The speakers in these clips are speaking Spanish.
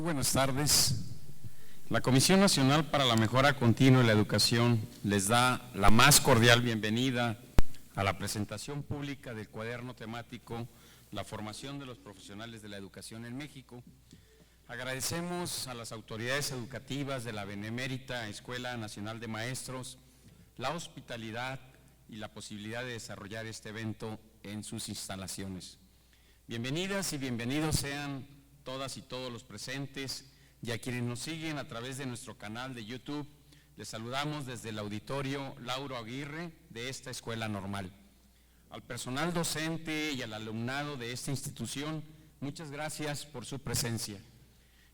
buenas tardes. La Comisión Nacional para la Mejora Continua de la Educación les da la más cordial bienvenida a la presentación pública del cuaderno temático La formación de los profesionales de la educación en México. Agradecemos a las autoridades educativas de la Benemérita Escuela Nacional de Maestros la hospitalidad y la posibilidad de desarrollar este evento en sus instalaciones. Bienvenidas y bienvenidos sean todas y todos los presentes y a quienes nos siguen a través de nuestro canal de YouTube. Les saludamos desde el auditorio Lauro Aguirre de esta escuela normal. Al personal docente y al alumnado de esta institución, muchas gracias por su presencia.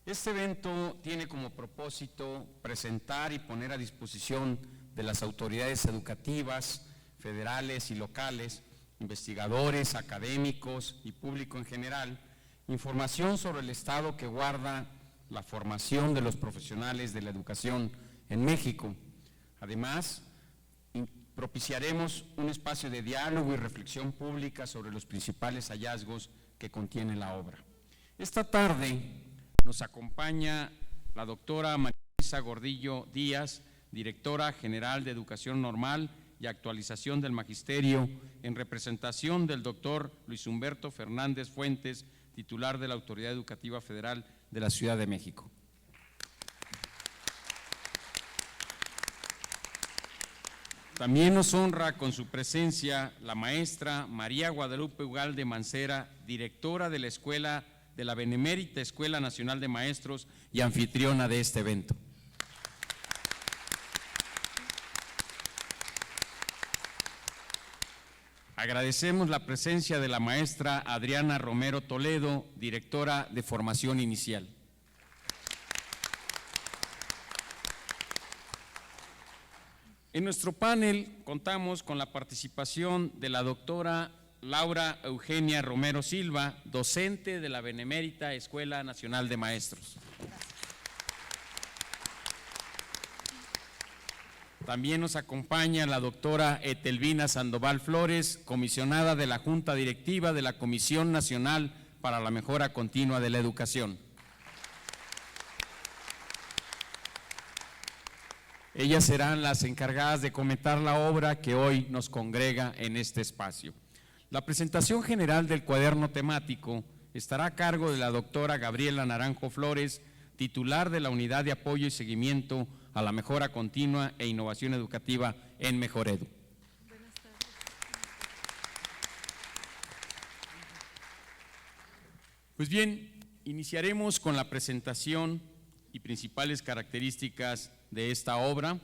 Este evento tiene como propósito presentar y poner a disposición de las autoridades educativas, federales y locales, investigadores, académicos y público en general, información sobre el estado que guarda la formación de los profesionales de la educación en México. Además, propiciaremos un espacio de diálogo y reflexión pública sobre los principales hallazgos que contiene la obra. Esta tarde nos acompaña la doctora María Luisa Gordillo Díaz, directora general de Educación Normal y Actualización del Magisterio, en representación del doctor Luis Humberto Fernández Fuentes, titular de la Autoridad Educativa Federal de la Ciudad de México. También nos honra con su presencia la maestra María Guadalupe Ugalde Mancera, directora de la Escuela de la Benemérita Escuela Nacional de Maestros y anfitriona de este evento. Agradecemos la presencia de la maestra Adriana Romero Toledo, directora de Formación Inicial. En nuestro panel contamos con la participación de la doctora Laura Eugenia Romero Silva, docente de la Benemérita Escuela Nacional de Maestros. También nos acompaña la doctora Etelvina Sandoval Flores, comisionada de la Junta Directiva de la Comisión Nacional para la Mejora Continua de la Educación. Ellas serán las encargadas de comentar la obra que hoy nos congrega en este espacio. La presentación general del cuaderno temático estará a cargo de la doctora Gabriela Naranjo Flores, titular de la Unidad de Apoyo y Seguimiento a la Mejora Continua e Innovación Educativa en Mejoredu. Buenas tardes. Pues bien, iniciaremos con la presentación y principales características de esta obra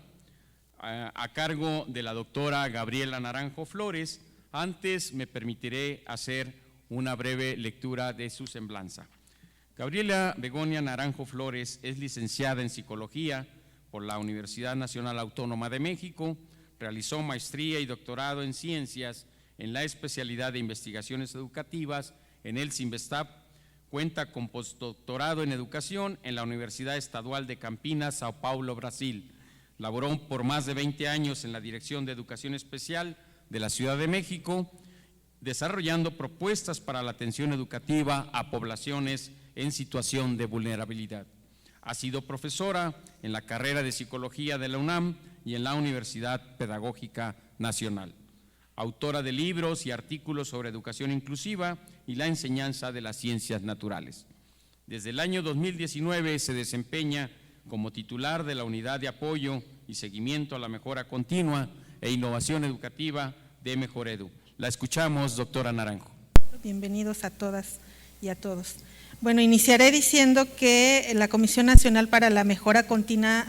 a cargo de la doctora Gabriela Naranjo Flores. Antes me permitiré hacer una breve lectura de su semblanza. Gabriela Begonia Naranjo Flores es licenciada en Psicología por la Universidad Nacional Autónoma de México, realizó maestría y doctorado en Ciencias en la especialidad de Investigaciones Educativas en el CIMBESTAB, cuenta con postdoctorado en Educación en la Universidad Estadual de Campinas, Sao Paulo, Brasil. Laboró por más de 20 años en la Dirección de Educación Especial de la Ciudad de México, desarrollando propuestas para la atención educativa a poblaciones en situación de vulnerabilidad. Ha sido profesora en la carrera de Psicología de la UNAM y en la Universidad Pedagógica Nacional. Autora de libros y artículos sobre educación inclusiva y la enseñanza de las ciencias naturales. Desde el año 2019 se desempeña como titular de la Unidad de Apoyo y Seguimiento a la Mejora Continua e Innovación Educativa de Mejoredu. La escuchamos, doctora Naranjo. Bienvenidos a todas y a todos. Bueno, iniciaré diciendo que la Comisión Nacional para la Mejora Continua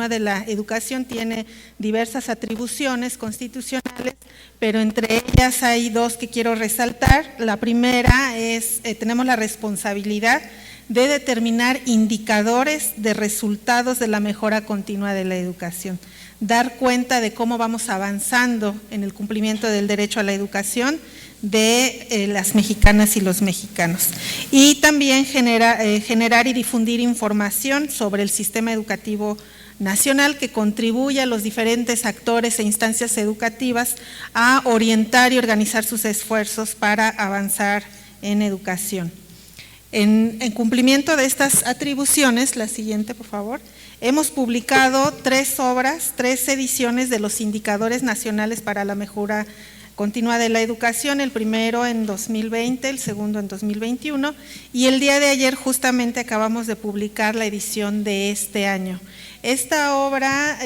de la Educación tiene diversas atribuciones constitucionales, pero entre ellas hay dos que quiero resaltar. La primera es, tenemos la responsabilidad de determinar indicadores de resultados de la mejora continua de la educación, dar cuenta de cómo vamos avanzando en el cumplimiento del derecho a la educación de las mexicanas y los mexicanos, y también generar y difundir información sobre el sistema educativo nacional que contribuye a los diferentes actores e instancias educativas a orientar y organizar sus esfuerzos para avanzar en educación. En cumplimiento de estas atribuciones, la siguiente, por favor, hemos publicado 3 obras, 3 ediciones de los indicadores nacionales para la mejora continua de la educación, el primero en 2020, el segundo en 2021, y el día de ayer justamente acabamos de publicar la edición de este año. Esta obra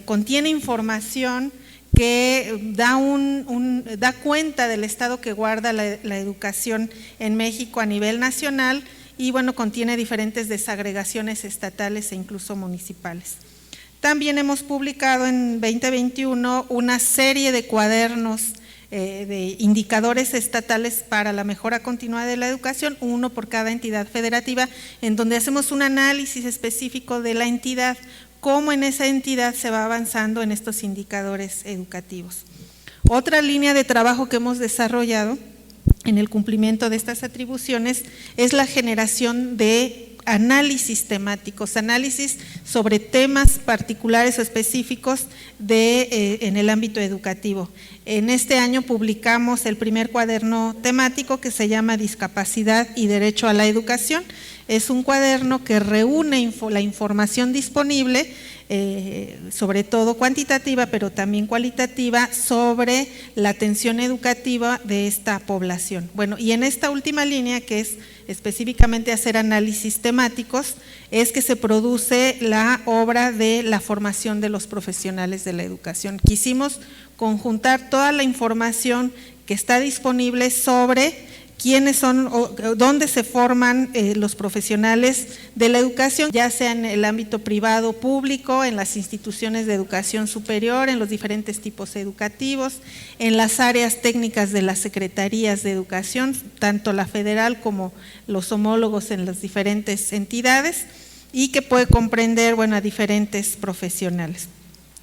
contiene información que da cuenta del estado que guarda la educación en México a nivel nacional y bueno, contiene diferentes desagregaciones estatales e incluso municipales. También hemos publicado en 2021 una serie de cuadernos de indicadores estatales para la mejora continua de la educación, uno por cada entidad federativa, en donde hacemos un análisis específico de la entidad, cómo en esa entidad se va avanzando en estos indicadores educativos. Otra línea de trabajo que hemos desarrollado en el cumplimiento de estas atribuciones es la generación de análisis temáticos, análisis sobre temas particulares o específicos en el ámbito educativo. En este año publicamos el primer cuaderno temático que se llama Discapacidad y Derecho a la Educación. Es un cuaderno que reúne la información disponible, sobre todo cuantitativa, pero también cualitativa, sobre la atención educativa de esta población. Bueno, y en esta última línea, que es específicamente hacer análisis temáticos, es que se produce la obra de la formación de los profesionales de la educación. Quisimos conjuntar toda la información que está disponible sobre quiénes son o dónde se forman los profesionales de la educación, ya sea en el ámbito privado o público, en las instituciones de educación superior, en los diferentes tipos educativos, en las áreas técnicas de las secretarías de educación, tanto la federal como los homólogos en las diferentes entidades, y que puede comprender, bueno, a diferentes profesionales.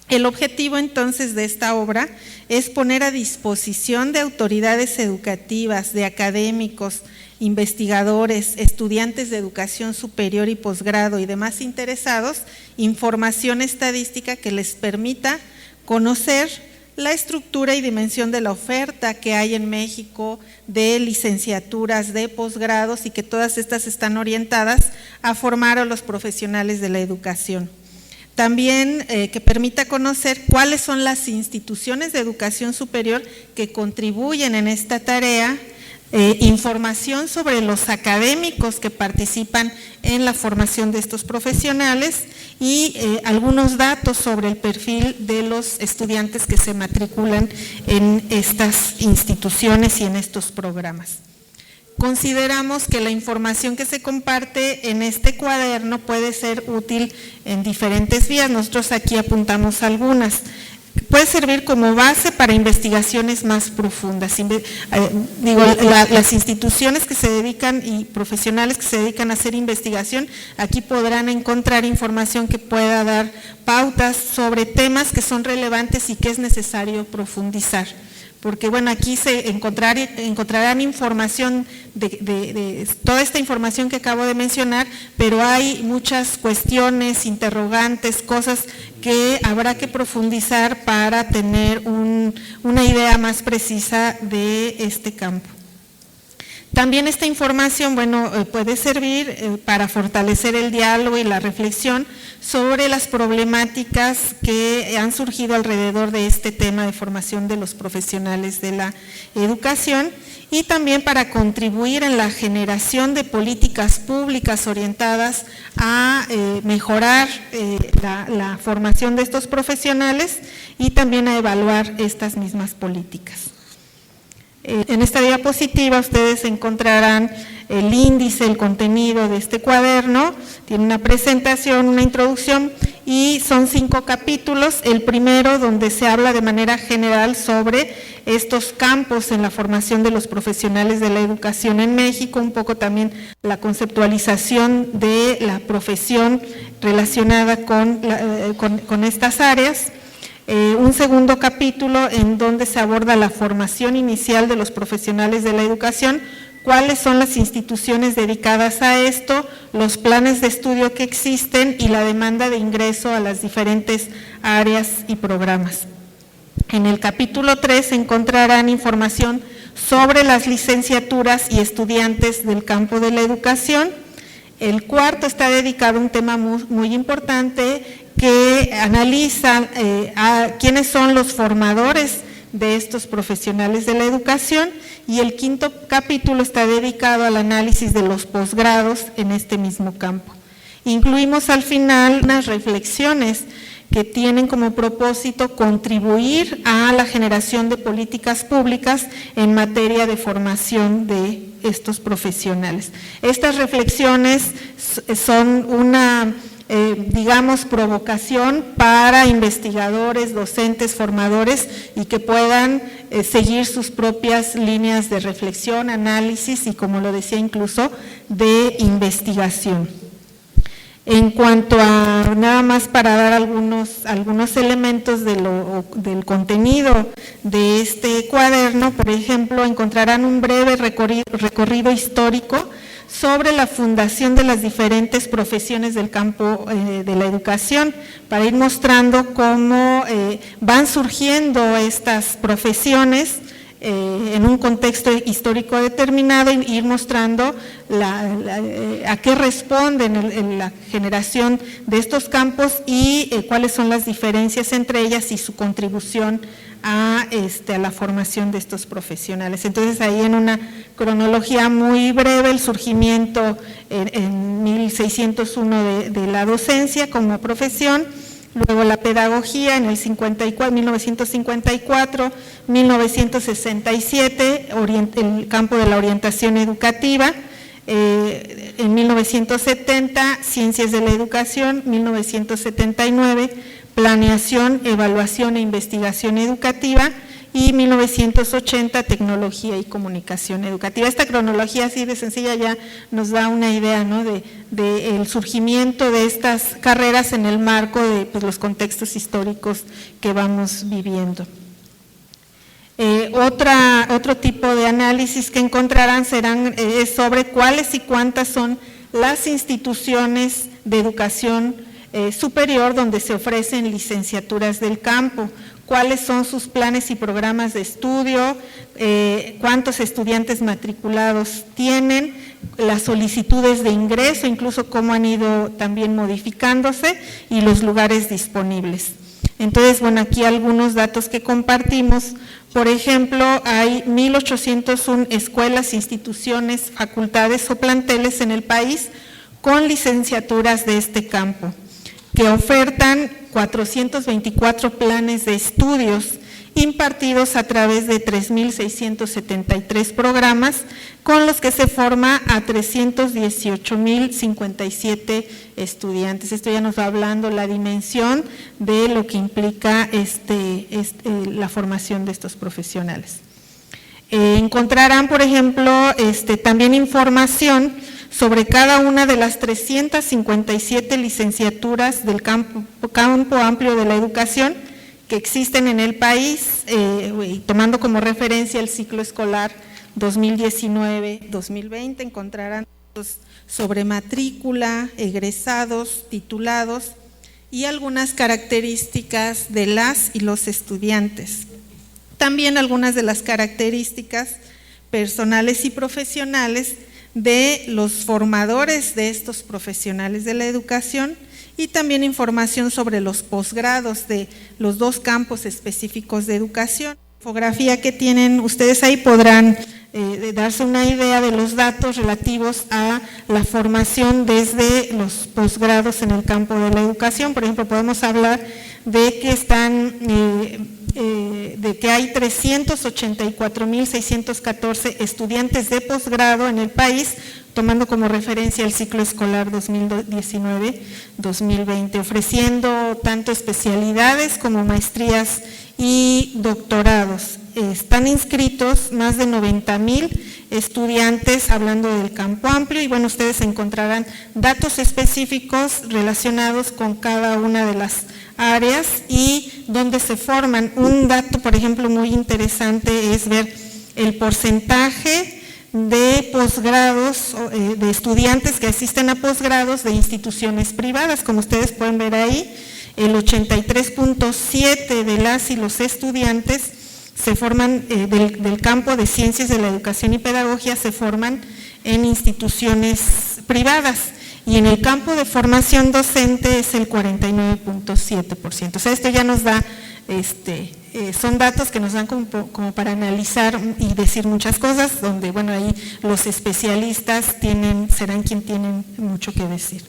El objetivo entonces de esta obra es poner a disposición de autoridades educativas, de académicos, investigadores, estudiantes de educación superior y posgrado y demás interesados, información estadística que les permita conocer la estructura y dimensión de la oferta que hay en México de licenciaturas, de posgrados, y que todas estas están orientadas a formar a los profesionales de la educación. También que permita conocer cuáles son las instituciones de educación superior que contribuyen en esta tarea, información sobre los académicos que participan en la formación de estos profesionales y algunos datos sobre el perfil de los estudiantes que se matriculan en estas instituciones y en estos programas. Consideramos que la información que se comparte en este cuaderno puede ser útil en diferentes vías. Nosotros aquí apuntamos algunas. Puede servir como base para investigaciones más profundas. Las instituciones que se dedican y profesionales que se dedican a hacer investigación, aquí podrán encontrar información que pueda dar pautas sobre temas que son relevantes y que es necesario profundizar. Porque bueno, aquí se encontrarán información de toda esta información que acabo de mencionar, pero hay muchas cuestiones, interrogantes, cosas que habrá que profundizar para tener una idea más precisa de este campo. También esta información, bueno, puede servir para fortalecer el diálogo y la reflexión sobre las problemáticas que han surgido alrededor de este tema de formación de los profesionales de la educación, y también para contribuir en la generación de políticas públicas orientadas a mejorar la formación de estos profesionales y también a evaluar estas mismas políticas. En esta diapositiva ustedes encontrarán el índice, el contenido de este cuaderno. Tiene una presentación, una introducción y son 5 capítulos. El primero, donde se habla de manera general sobre estos campos en la formación de los profesionales de la educación en México, un poco también la conceptualización de la profesión relacionada con estas áreas. Un segundo capítulo en donde se aborda la formación inicial de los profesionales de la educación, cuáles son las instituciones dedicadas a esto, los planes de estudio que existen y la demanda de ingreso a las diferentes áreas y programas. En el capítulo 3 encontrarán información sobre las licenciaturas y estudiantes del campo de la educación. El cuarto está dedicado a un tema muy importante que analiza a quiénes son los formadores de estos profesionales de la educación, y el quinto capítulo está dedicado al análisis de los posgrados en este mismo campo. Incluimos al final unas reflexiones que tienen como propósito contribuir a la generación de políticas públicas en materia de formación de estos profesionales. Estas reflexiones son una, digamos, provocación para investigadores, docentes, formadores, y que puedan seguir sus propias líneas de reflexión, análisis y, como lo decía, incluso de investigación. En cuanto a, nada más para dar algunos elementos del contenido de este cuaderno, por ejemplo, encontrarán un breve recorrido histórico sobre la fundación de las diferentes profesiones del campo de la educación, para ir mostrando cómo van surgiendo estas profesiones en un contexto histórico determinado, y ir mostrando a qué responden en la generación de estos campos y cuáles son las diferencias entre ellas y su contribución a la formación de estos profesionales. Entonces, ahí en una cronología muy breve, el surgimiento en 1601 de la docencia como profesión, luego la pedagogía en el 1954, 1967, el campo de la orientación educativa, en 1970, ciencias de la educación, 1979, planeación, evaluación e investigación educativa, y 1980, tecnología y comunicación educativa. Esta cronología así de sencilla ya nos da una idea, ¿no?, del surgimiento de estas carreras en el marco de, pues, los contextos históricos que vamos viviendo. Otro tipo de análisis que encontrarán es sobre cuáles y cuántas son las instituciones de educación superior donde se ofrecen licenciaturas del campo, cuáles son sus planes y programas de estudio, cuántos estudiantes matriculados tienen, las solicitudes de ingreso, incluso cómo han ido también modificándose, y los lugares disponibles. Entonces, bueno, aquí algunos datos que compartimos. Por ejemplo, hay 1,801 escuelas, instituciones, facultades o planteles en el país con licenciaturas de este campo, que ofertan 424 planes de estudios impartidos a través de 3,673 programas, con los que se forma a 318,057 estudiantes. Esto ya nos va hablando la dimensión de lo que implica la formación de estos profesionales. Encontrarán, por ejemplo, también información sobre cada una de las 357 licenciaturas del campo amplio de la educación que existen en el país, tomando como referencia el ciclo escolar 2019-2020, encontrarán datos sobre matrícula, egresados, titulados y algunas características de las y los estudiantes. También algunas de las características personales y profesionales de los formadores de estos profesionales de la educación, y también información sobre los posgrados de los dos campos específicos de educación. La infografía que tienen ustedes ahí podrán darse una idea de los datos relativos a la formación desde los posgrados en el campo de la educación. Por ejemplo, podemos hablar de que hay 384,614 estudiantes de posgrado en el país, tomando como referencia el ciclo escolar 2019-2020, ofreciendo tanto especialidades como maestrías y doctorados. Están inscritos más de 90,000 estudiantes hablando del campo amplio, y bueno, ustedes encontrarán datos específicos relacionados con cada una de las áreas y donde se forman. Un dato, por ejemplo, muy interesante es ver el porcentaje de posgrados, de estudiantes que asisten a posgrados de instituciones privadas. Como ustedes pueden ver ahí, el 83.7% de las y los estudiantes se forman del campo de ciencias de la educación y pedagogía, se forman en instituciones privadas, y en el campo de formación docente es el 49.7%. O sea, esto ya nos da, son datos que nos dan como para analizar y decir muchas cosas, donde, bueno, ahí los especialistas serán quien tienen mucho que decir.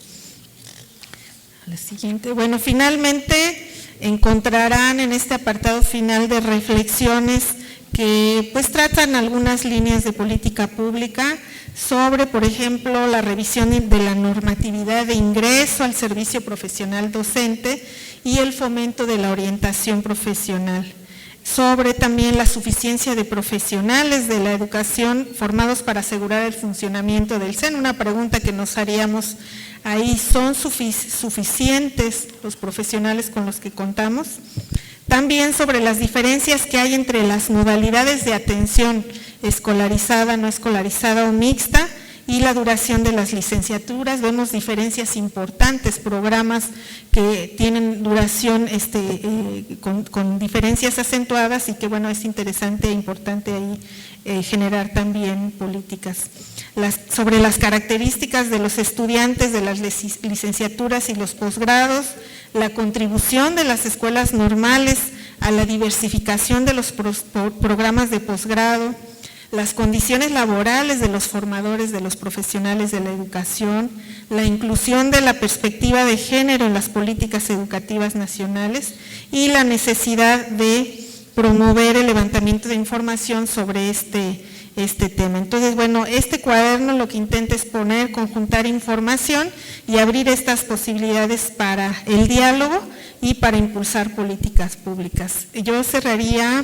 La siguiente. Bueno, finalmente encontrarán en este apartado final de reflexiones que pues tratan algunas líneas de política pública sobre, por ejemplo, la revisión de la normatividad de ingreso al servicio profesional docente y el fomento de la orientación profesional, sobre también la suficiencia de profesionales de la educación formados para asegurar el funcionamiento del SEN. Una pregunta que nos haríamos ahí, ¿son suficientes los profesionales con los que contamos? También sobre las diferencias que hay entre las modalidades de atención escolarizada, no escolarizada o mixta, y la duración de las licenciaturas. Vemos diferencias importantes, programas que tienen duración con diferencias acentuadas, y que, bueno, es interesante e importante ahí generar también políticas. Sobre las características de los estudiantes de las licenciaturas y los posgrados, la contribución de las escuelas normales a la diversificación de los programas de posgrado, las condiciones laborales de los formadores, de los profesionales de la educación, la inclusión de la perspectiva de género en las políticas educativas nacionales y la necesidad de promover el levantamiento de información sobre este tema. Entonces, bueno, este cuaderno lo que intenta es conjuntar información y abrir estas posibilidades para el diálogo y para impulsar políticas públicas. Yo cerraría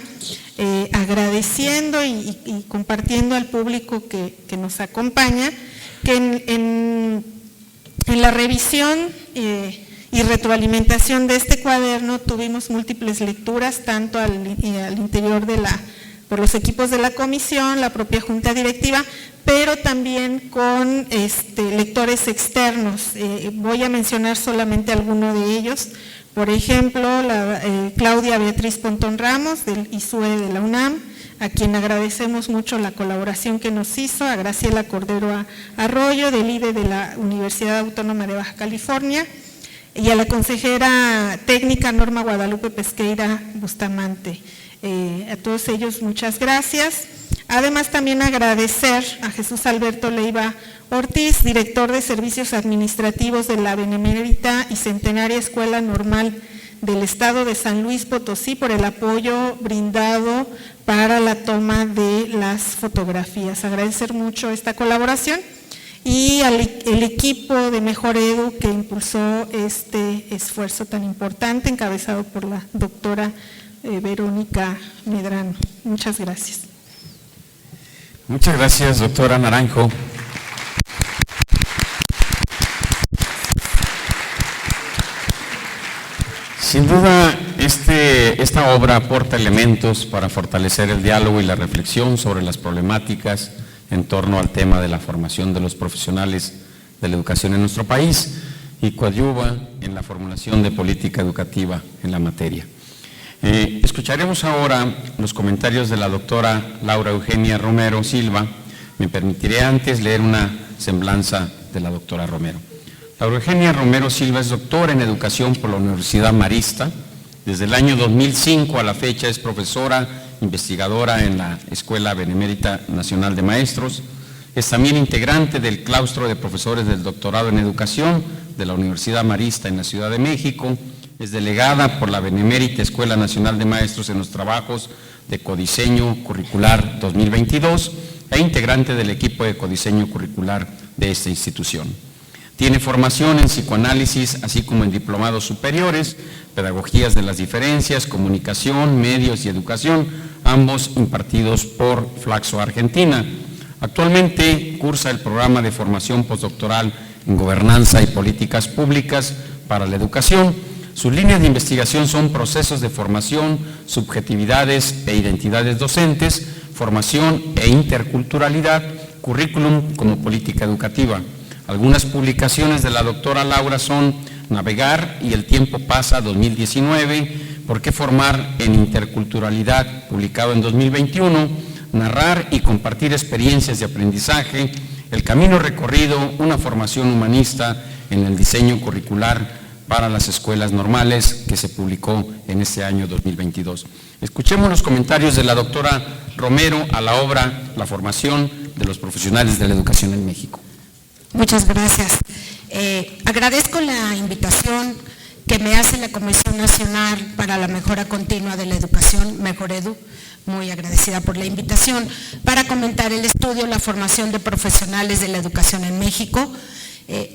agradeciendo y compartiendo al público que nos acompaña, que en la revisión y retroalimentación de este cuaderno tuvimos múltiples lecturas, tanto al interior por los equipos de la comisión, la propia junta directiva, pero también con lectores externos. Voy a mencionar solamente alguno de ellos. Por ejemplo, Claudia Beatriz Pontón Ramos, del ISUE de la UNAM, a quien agradecemos mucho la colaboración que nos hizo, a Graciela Cordero Arroyo, del IDE de la Universidad Autónoma de Baja California, y a la consejera técnica Norma Guadalupe Pesqueira Bustamante. A todos ellos muchas gracias. Además, también agradecer a Jesús Alberto Leiva Ortiz, director de Servicios Administrativos de la Benemérita y Centenaria Escuela Normal del Estado de San Luis Potosí, por el apoyo brindado para la toma de las fotografías. Agradecer mucho esta colaboración y el equipo de Mejor Edu que impulsó este esfuerzo tan importante, encabezado por la doctora Verónica Medrano. Muchas gracias. Muchas gracias, doctora Naranjo. Sin duda, esta obra aporta elementos para fortalecer el diálogo y la reflexión sobre las problemáticas en torno al tema de la formación de los profesionales de la educación en nuestro país y coadyuva en la formulación de política educativa en la materia. Escucharemos ahora los comentarios de la doctora Laura Eugenia Romero Silva. Me permitiré antes leer una semblanza de la doctora Romero. Laura Eugenia Romero Silva es doctora en Educación por la Universidad Marista. Desde el año 2005 a la fecha es profesora investigadora en la Escuela Benemérita Nacional de Maestros. Es también integrante del claustro de profesores del doctorado en Educación de la Universidad Marista en la Ciudad de México. Es delegada por la Benemérita Escuela Nacional de Maestros en los trabajos de Codiseño Curricular 2022 e integrante del equipo de Codiseño Curricular de esta institución. Tiene formación en psicoanálisis, así como en diplomados superiores, pedagogías de las diferencias, comunicación, medios y educación, ambos impartidos por Flaxo Argentina. Actualmente cursa el programa de formación postdoctoral en Gobernanza y Políticas Públicas para la Educación. Sus líneas de investigación son procesos de formación, subjetividades e identidades docentes, formación e interculturalidad, currículum como política educativa. Algunas publicaciones de la doctora Laura son Navegar y El tiempo pasa 2019, ¿Por qué formar en interculturalidad?, publicado en 2021, narrar y compartir experiencias de aprendizaje, el camino recorrido, una formación humanista en el diseño curricular para las escuelas normales, que se publicó en este año 2022. Escuchemos los comentarios de la doctora Romero a la obra La formación de los profesionales de la educación en México. Muchas gracias. Agradezco la invitación que me hace la Comisión Nacional para la Mejora Continua de la Educación, Mejoredu, muy agradecida por la invitación, para comentar el estudio La formación de profesionales de la educación en México.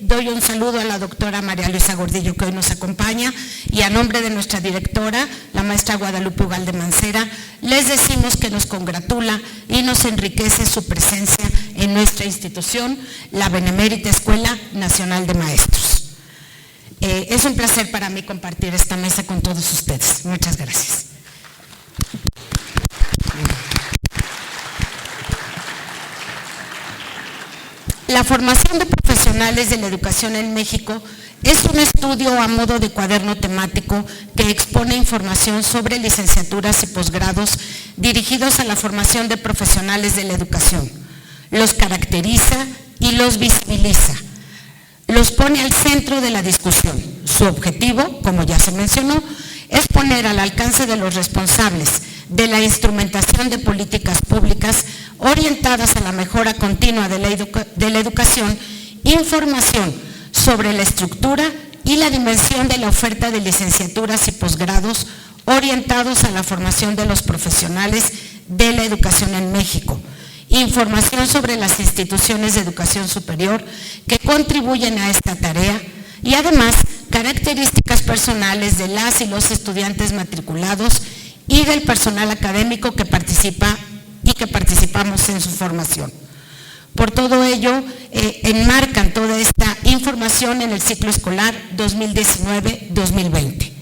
Doy un saludo a la doctora María Luisa Gordillo, que hoy nos acompaña, y a nombre de nuestra directora, la maestra Guadalupe Ugalde Mancera, les decimos que nos congratula y nos enriquece su presencia en nuestra institución, la Benemérita Escuela Nacional de Maestros. Es un placer para mí compartir esta mesa con todos ustedes. Muchas gracias. La formación de profesionales de la educación en México es un estudio a modo de cuaderno temático que expone información sobre licenciaturas y posgrados dirigidos a la formación de profesionales de la educación. Los caracteriza y los visibiliza. Los pone al centro de la discusión. Su objetivo, como ya se mencionó, es poner al alcance de los responsables de la instrumentación de políticas públicas orientadas a la mejora continua de la educación, información sobre la estructura y la dimensión de la oferta de licenciaturas y posgrados orientados a la formación de los profesionales de la educación en México, información sobre las instituciones de educación superior que contribuyen a esta tarea y además características personales de las y los estudiantes matriculados y del personal académico que participa y que participamos en su formación. Por todo ello, enmarcan toda esta información en el ciclo escolar 2019-2020.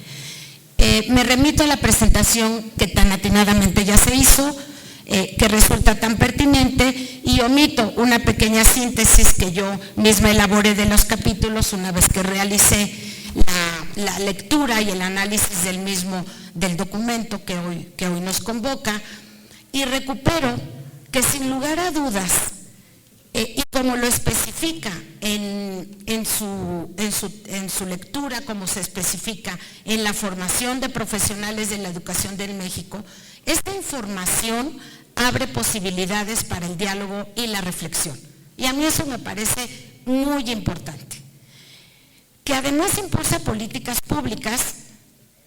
Me remito a la presentación que tan atinadamente ya se hizo, que resulta tan pertinente, y omito una pequeña síntesis que yo misma elaboré de los capítulos una vez que realicé la lectura y el análisis del mismo, del documento que hoy nos convoca, y recupero que sin lugar a dudas, y como lo especifica en su lectura, como se especifica en la formación de profesionales de la educación de México, esta información abre posibilidades para el diálogo y la reflexión. Y a mí eso me parece muy importante. Que además impulsa políticas públicas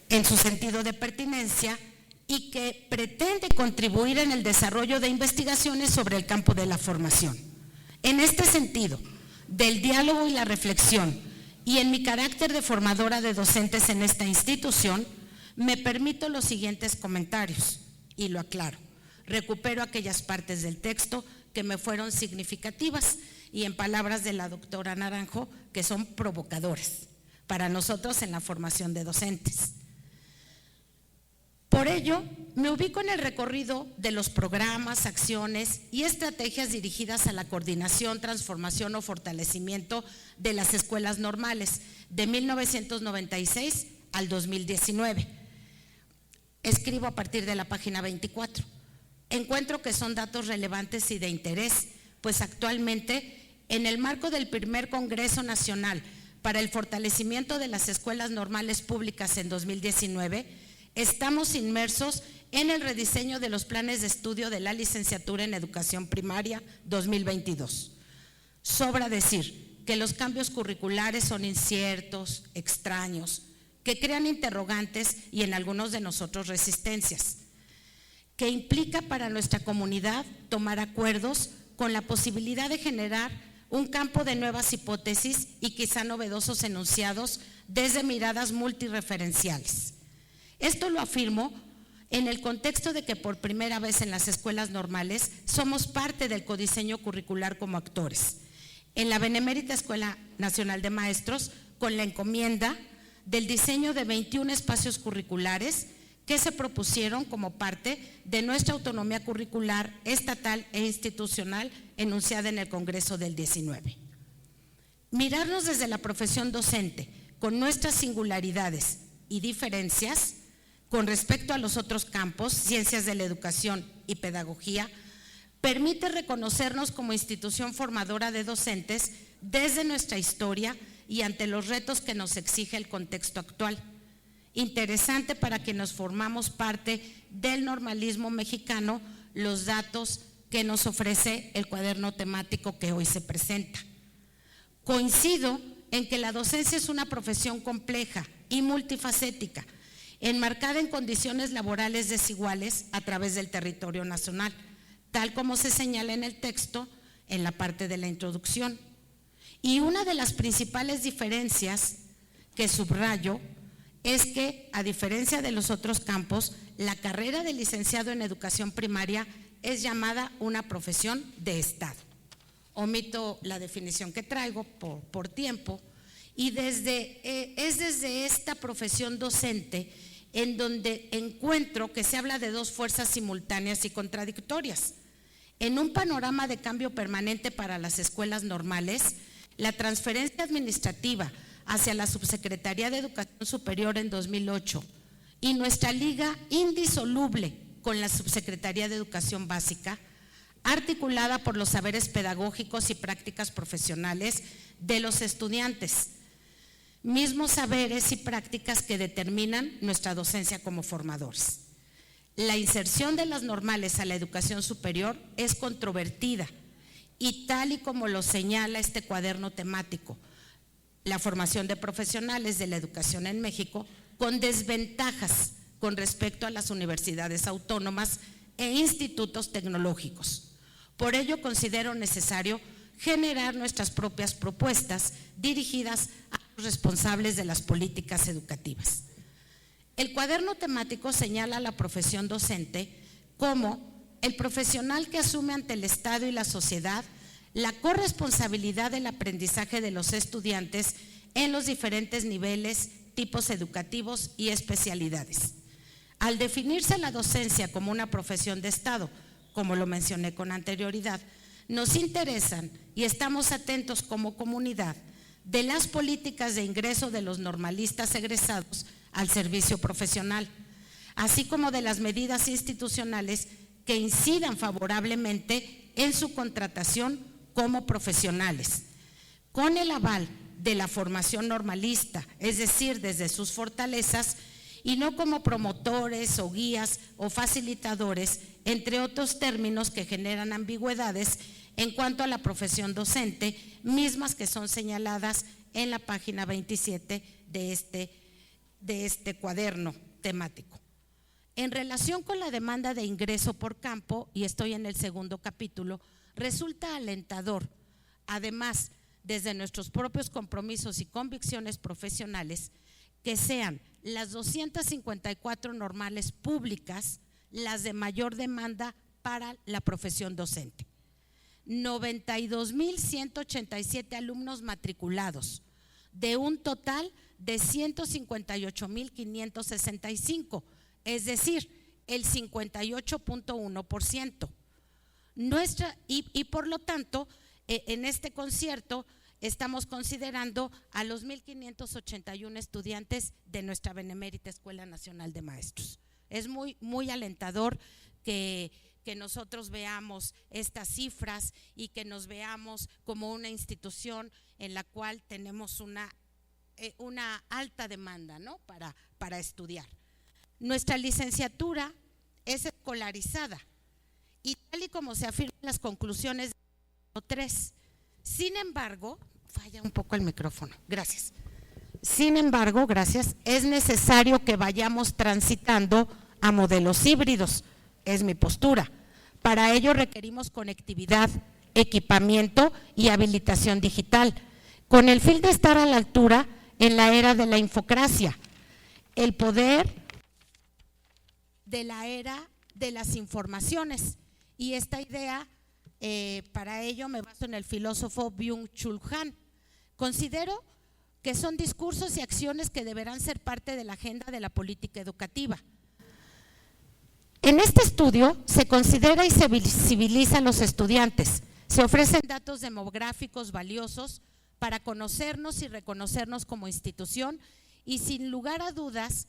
en su sentido de pertinencia y que pretende contribuir en el desarrollo de investigaciones sobre el campo de la formación. En este sentido, del diálogo y la reflexión, y en mi carácter de formadora de docentes en esta institución, me permito los siguientes comentarios y lo aclaro. Recupero aquellas partes del texto que me fueron significativas y, en palabras de la doctora Naranjo, que son provocadoras para nosotros en la formación de docentes. Por ello, me ubico en el recorrido de los programas, acciones y estrategias dirigidas a la coordinación, transformación o fortalecimiento de las escuelas normales de 1996 al 2019. Escribo a partir de la página 24. Encuentro que son datos relevantes y de interés, pues actualmente, en el marco del primer Congreso Nacional para el Fortalecimiento de las Escuelas Normales Públicas en 2019, estamos inmersos en el rediseño de los planes de estudio de la licenciatura en Educación Primaria 2022. Sobra decir que los cambios curriculares son inciertos, extraños, que crean interrogantes y en algunos de nosotros resistencias, que implica para nuestra comunidad tomar acuerdos con la posibilidad de generar un campo de nuevas hipótesis y quizá novedosos enunciados desde miradas multireferenciales. Esto lo afirmo en el contexto de que por primera vez en las escuelas normales somos parte del codiseño curricular como actores. En la Benemérita Escuela Nacional de Maestros, con la encomienda del diseño de 21 espacios curriculares que se propusieron como parte de nuestra autonomía curricular estatal e institucional enunciada en el Congreso del 19. Mirarnos desde la profesión docente con nuestras singularidades y diferencias con respecto a los otros campos, ciencias de la educación y pedagogía, permite reconocernos como institución formadora de docentes desde nuestra historia y ante los retos que nos exige el contexto actual. Interesante para quienes formamos parte del normalismo mexicano, los datos que nos ofrece el cuaderno temático que hoy se presenta. Coincido en que la docencia es una profesión compleja y multifacética, enmarcada en condiciones laborales desiguales a través del territorio nacional, tal como se señala en el texto en la parte de la introducción. Y una de las principales diferencias que subrayo es que, a diferencia de los otros campos, la carrera de licenciado en educación primaria es llamada una profesión de Estado. Omito la definición que traigo por tiempo, y es desde esta profesión docente en donde encuentro que se habla de dos fuerzas simultáneas y contradictorias. En un panorama de cambio permanente para las escuelas normales, la transferencia administrativa hacia la Subsecretaría de Educación Superior en 2008 y nuestra liga indisoluble con la Subsecretaría de Educación Básica, articulada por los saberes pedagógicos y prácticas profesionales de los estudiantes, mismos saberes y prácticas que determinan nuestra docencia como formadores. La inserción de las normales a la educación superior es controvertida y, tal y como lo señala este cuaderno temático, la formación de profesionales de la educación en México, con desventajas con respecto a las universidades autónomas e institutos tecnológicos. Por ello, considero necesario generar nuestras propias propuestas dirigidas a los responsables de las políticas educativas. El cuaderno temático señala a la profesión docente como el profesional que asume ante el Estado y la sociedad la corresponsabilidad del aprendizaje de los estudiantes en los diferentes niveles, tipos educativos y especialidades. Al definirse la docencia como una profesión de Estado, como lo mencioné con anterioridad, nos interesan y estamos atentos como comunidad de las políticas de ingreso de los normalistas egresados al servicio profesional, así como de las medidas institucionales que incidan favorablemente en su contratación como profesionales, con el aval de la formación normalista, es decir, desde sus fortalezas, y no como promotores o guías o facilitadores, entre otros términos que generan ambigüedades en cuanto a la profesión docente, mismas que son señaladas en la página 27 de este cuaderno temático. En relación con la demanda de ingreso por campo, y estoy en el segundo capítulo, resulta alentador, además, desde nuestros propios compromisos y convicciones profesionales, que sean las 254 normales públicas las de mayor demanda para la profesión docente. 92,187 alumnos matriculados, de un total de 158,565, es decir, el 58.1%. Y por lo tanto, en este concierto estamos considerando a los 1,581 estudiantes de nuestra benemérita Escuela Nacional de Maestros. Es muy alentador que nosotros veamos estas cifras y que nos veamos como una institución en la cual tenemos una alta demanda, ¿no?, para estudiar. Nuestra licenciatura es escolarizada y tal y como se afirma en las conclusiones del 3. Sin embargo, falla un poco el micrófono, gracias. Sin embargo, gracias, es necesario que vayamos transitando a modelos híbridos, es mi postura. Para ello requerimos conectividad, equipamiento y habilitación digital, con el fin de estar a la altura en la era de la infocracia, el poder de la era de las informaciones. Y esta idea, para ello me baso en el filósofo Byung-Chul Han. Considero que son discursos y acciones que deberán ser parte de la agenda de la política educativa. En este estudio se considera y se visibiliza a los estudiantes, se ofrecen datos demográficos valiosos para conocernos y reconocernos como institución y sin lugar a dudas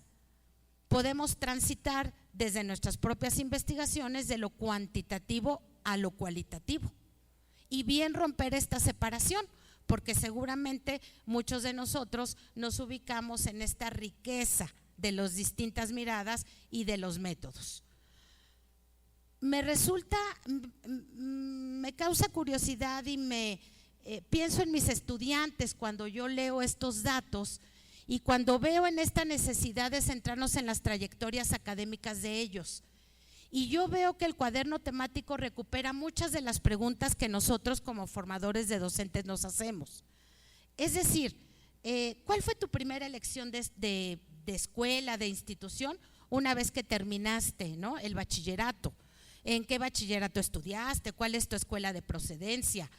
podemos transitar desde nuestras propias investigaciones de lo cuantitativo a lo cualitativo y bien romper esta separación, porque seguramente muchos de nosotros nos ubicamos en esta riqueza de las distintas miradas y de los métodos. Me causa curiosidad y pienso en mis estudiantes cuando yo leo estos datos y cuando veo en esta necesidad de centrarnos en las trayectorias académicas de ellos. Y yo veo que el cuaderno temático recupera muchas de las preguntas que nosotros como formadores de docentes nos hacemos. Es decir, ¿cuál fue tu primera elección de escuela, de institución, una vez que terminaste, ¿no?, el bachillerato? ¿En qué bachillerato estudiaste? ¿Cuál es tu escuela de procedencia?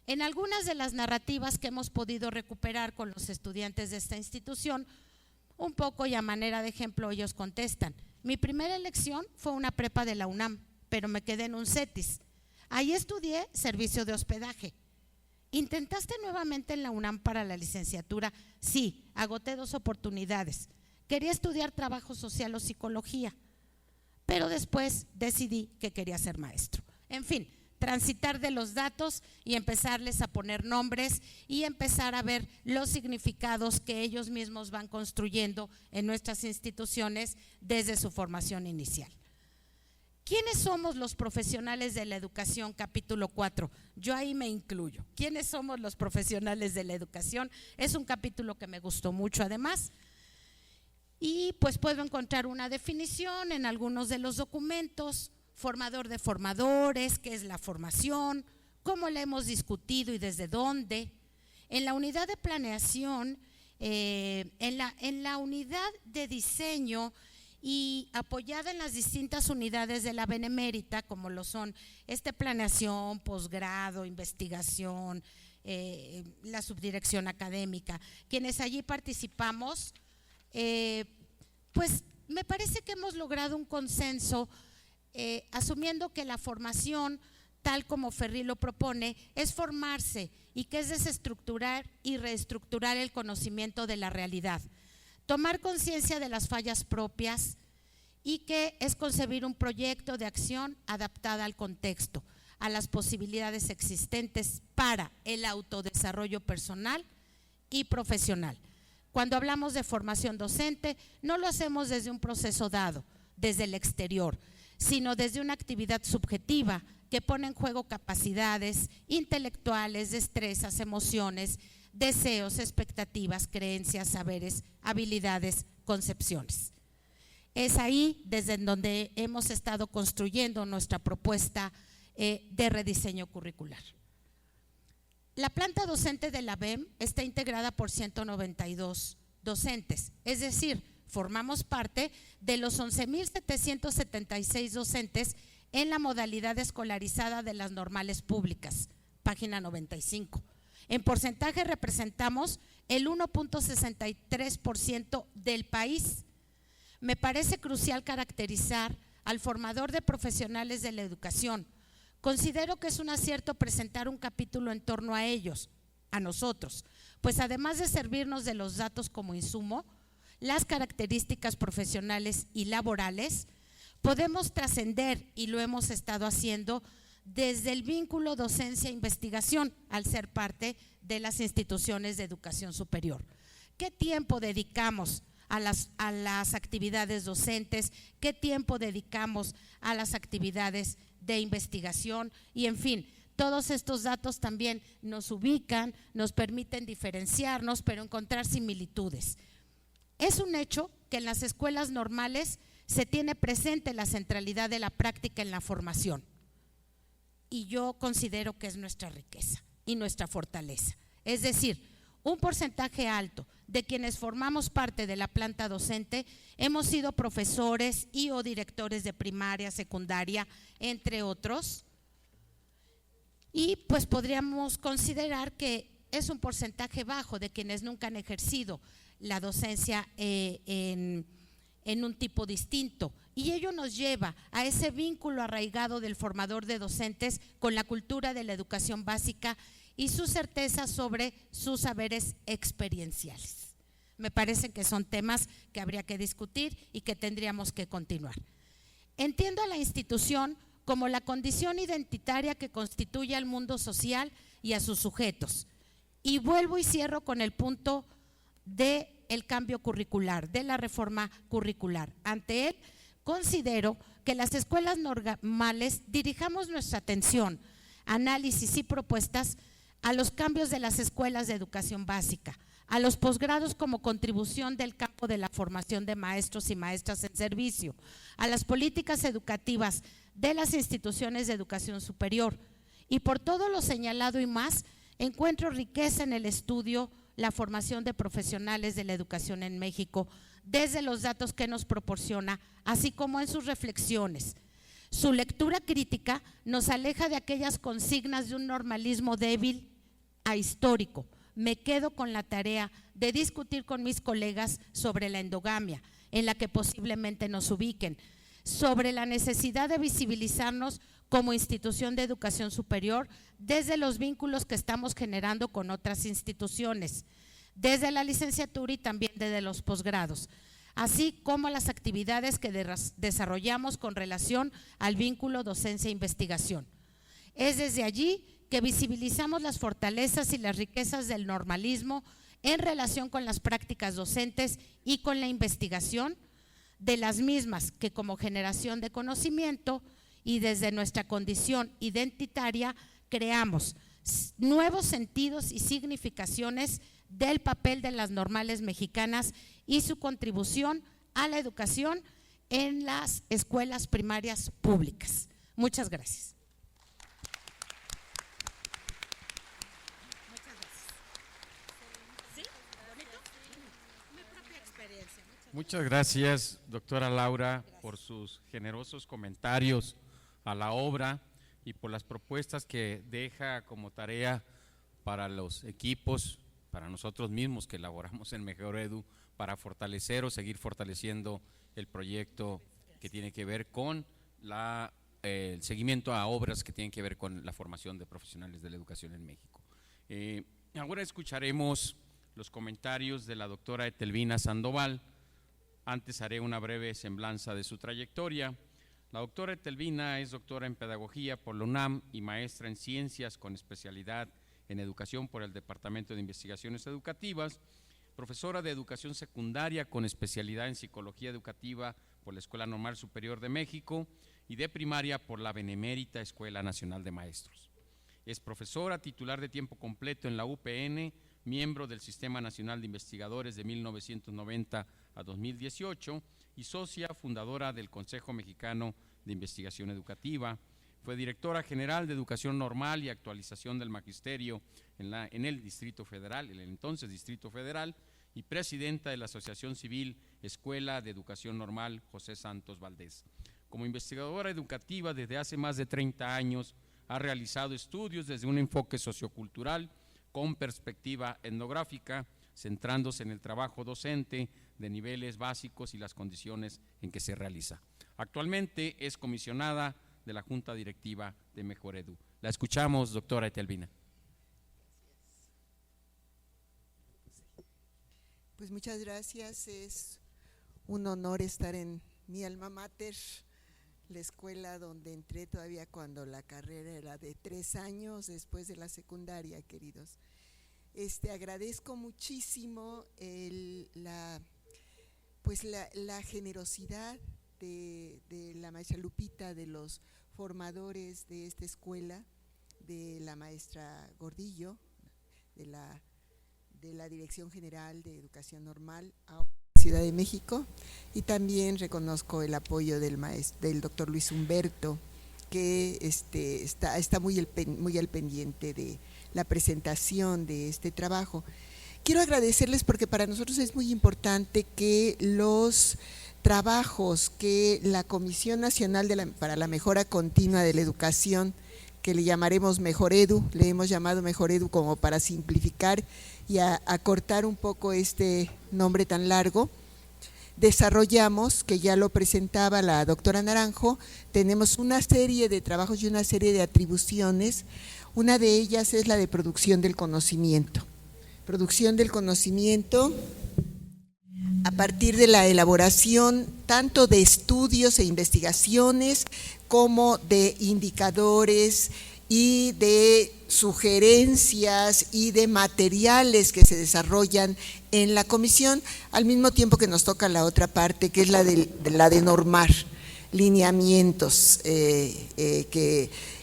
En algunas de las narrativas que hemos podido recuperar con los estudiantes de esta institución, un poco y a manera de ejemplo ellos contestan: mi primera elección fue una prepa de la UNAM, pero me quedé en un CETIS. Ahí estudié servicio de hospedaje. ¿Intentaste nuevamente en la UNAM para la licenciatura? Sí, agoté 2 oportunidades. Quería estudiar trabajo social o psicología, pero después decidí que quería ser maestro. En fin, transitar de los datos y empezarles a poner nombres y empezar a ver los significados que ellos mismos van construyendo en nuestras instituciones desde su formación inicial. ¿Quiénes somos los profesionales de la educación? Capítulo 4. Yo ahí me incluyo. ¿Quiénes somos los profesionales de la educación? Es un capítulo que me gustó mucho además. Y pues puedo encontrar una definición en algunos de los documentos: formador de formadores, qué es la formación, cómo la hemos discutido y desde dónde. En la unidad de planeación, en la unidad de diseño y apoyada en las distintas unidades de la Benemérita, como lo son planeación, posgrado, investigación, la subdirección académica, quienes allí participamos, pues me parece que hemos logrado un consenso, asumiendo que la formación, tal como Ferri lo propone, es formarse y que es desestructurar y reestructurar el conocimiento de la realidad, tomar conciencia de las fallas propias y que es concebir un proyecto de acción adaptada al contexto, a las posibilidades existentes para el autodesarrollo personal y profesional. Cuando hablamos de formación docente, no lo hacemos desde un proceso dado, desde el exterior, sino desde una actividad subjetiva que pone en juego capacidades intelectuales, destrezas, emociones, deseos, expectativas, creencias, saberes, habilidades, concepciones. Es ahí desde donde hemos estado construyendo nuestra propuesta de rediseño curricular. La planta docente de la BEM está integrada por 192 docentes, es decir, formamos parte de los 11,776 docentes en la modalidad escolarizada de las normales públicas, página 95. En porcentaje representamos el 1.63% del país. Me parece crucial caracterizar al formador de profesionales de la educación. Considero que es un acierto presentar un capítulo en torno a ellos, a nosotros, pues además de servirnos de los datos como insumo, las características profesionales y laborales, podemos trascender, y lo hemos estado haciendo, desde el vínculo docencia-investigación al ser parte de las instituciones de educación superior. ¿Qué tiempo dedicamos a las actividades docentes? ¿Qué tiempo dedicamos a las actividades de investigación? Y en fin, todos estos datos también nos ubican, nos permiten diferenciarnos, pero encontrar similitudes. Es un hecho que en las escuelas normales se tiene presente la centralidad de la práctica en la formación. Y yo considero que es nuestra riqueza y nuestra fortaleza. Es decir, un porcentaje alto de quienes formamos parte de la planta docente hemos sido profesores y o directores de primaria, secundaria, entre otros. Y pues podríamos considerar que es un porcentaje bajo de quienes nunca han ejercido la docencia en un tipo distinto, y ello nos lleva a ese vínculo arraigado del formador de docentes con la cultura de la educación básica y su certeza sobre sus saberes experienciales. Me parece que son temas que habría que discutir y que tendríamos que continuar. Entiendo a la institución como la condición identitaria que constituye al mundo social y a sus sujetos. Y vuelvo y cierro con el punto del cambio curricular, de la reforma curricular. Ante él, considero que las escuelas normales dirijamos nuestra atención, análisis y propuestas a los cambios de las escuelas de educación básica, a los posgrados como contribución del campo de la formación de maestros y maestras en servicio, a las políticas educativas de las instituciones de educación superior. Y por todo lo señalado y más, encuentro riqueza en el estudio, la formación de profesionales de la educación en México, desde los datos que nos proporciona, así como en sus reflexiones. Su lectura crítica nos aleja de aquellas consignas de un normalismo débil a histórico. Me quedo con la tarea de discutir con mis colegas sobre la endogamia, en la que posiblemente nos ubiquen, sobre la necesidad de visibilizarnos como institución de educación superior desde los vínculos que estamos generando con otras instituciones, desde la licenciatura y también desde los posgrados, así como las actividades que desarrollamos con relación al vínculo docencia-investigación. Es desde allí que visibilizamos las fortalezas y las riquezas del normalismo en relación con las prácticas docentes y con la investigación de las mismas, que como generación de conocimiento y desde nuestra condición identitaria creamos nuevos sentidos y significaciones del papel de las normales mexicanas y su contribución a la educación en las escuelas primarias públicas. Muchas gracias. Muchas gracias, doctora Laura, por sus generosos comentarios a la obra y por las propuestas que deja como tarea para los equipos, para nosotros mismos que elaboramos en Mejor Edu, para fortalecer o seguir fortaleciendo el proyecto que tiene que ver con el seguimiento a obras que tienen que ver con la formación de profesionales de la educación en México. Ahora escucharemos los comentarios de la doctora Etelvina Sandoval. Antes haré una breve semblanza de su trayectoria. La doctora Etelvina es doctora en Pedagogía por la UNAM y maestra en Ciencias con especialidad en Educación por el Departamento de Investigaciones Educativas, profesora de Educación Secundaria con especialidad en Psicología Educativa por la Escuela Normal Superior de México y de Primaria por la Benemérita Escuela Nacional de Maestros. Es profesora titular de tiempo completo en la UPN, miembro del Sistema Nacional de Investigadores de 1990 a 2018 y socia fundadora del Consejo Mexicano de Investigación Educativa. Fue directora general de Educación Normal y Actualización del Magisterio en el Distrito Federal, el entonces Distrito Federal, y presidenta de la Asociación Civil Escuela de Educación Normal José Santos Valdés. Como investigadora educativa desde hace más de 30 años, ha realizado estudios desde un enfoque sociocultural con perspectiva etnográfica, centrándose en el trabajo docente de niveles básicos y las condiciones en que se realiza. Actualmente es comisionada de la Junta Directiva de Mejor Edu. La escuchamos, doctora Etelvina. Pues muchas gracias, es un honor estar en mi alma mater, la escuela donde entré todavía cuando la carrera era de 3 años después de la secundaria, queridos. Agradezco muchísimo la generosidad de la maestra Lupita, de los formadores de esta escuela, de la maestra Gordillo, de la Dirección General de Educación Normal a Ciudad de México, y también reconozco el apoyo del doctor Luis Humberto, que está muy al pendiente de la presentación de este trabajo. Quiero agradecerles porque para nosotros es muy importante que los trabajos que la Comisión Nacional para la Mejora Continua de la Educación, que le llamaremos Mejor Edu, le hemos llamado Mejor Edu como para simplificar y acortar un poco este nombre tan largo, desarrollamos, que ya lo presentaba la doctora Naranjo. Tenemos una serie de trabajos y una serie de atribuciones. Una de ellas es la de producción del conocimiento. Producción del conocimiento a partir de la elaboración tanto de estudios e investigaciones como de indicadores y de sugerencias y de materiales que se desarrollan en la comisión, al mismo tiempo que nos toca la otra parte, que es la de normar lineamientos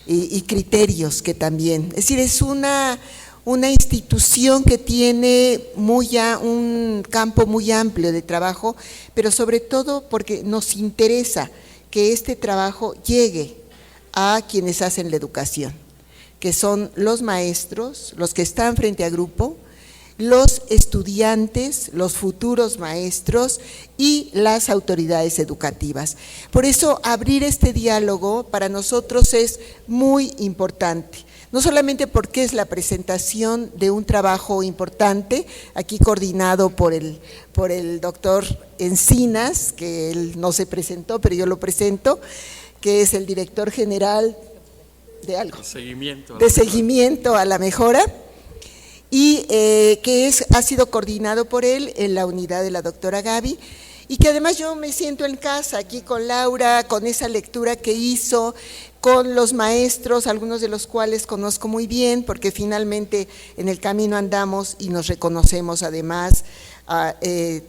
y criterios que también, es decir, es una institución que tiene un campo muy amplio de trabajo, pero sobre todo porque nos interesa que este trabajo llegue a quienes hacen la educación, que son los maestros, los que están frente a grupo, los estudiantes, los futuros maestros y las autoridades educativas. Por eso abrir este diálogo para nosotros es muy importante. No solamente porque es la presentación de un trabajo importante, aquí coordinado por el doctor Encinas, que él no se presentó, pero yo lo presento, que es el director general de algo, de seguimiento a la mejora, y que ha sido coordinado por él en la unidad de la doctora Gaby, y que además yo me siento en casa aquí con Laura, con esa lectura que hizo, con los maestros, algunos de los cuales conozco muy bien, porque finalmente en el camino andamos y nos reconocemos además,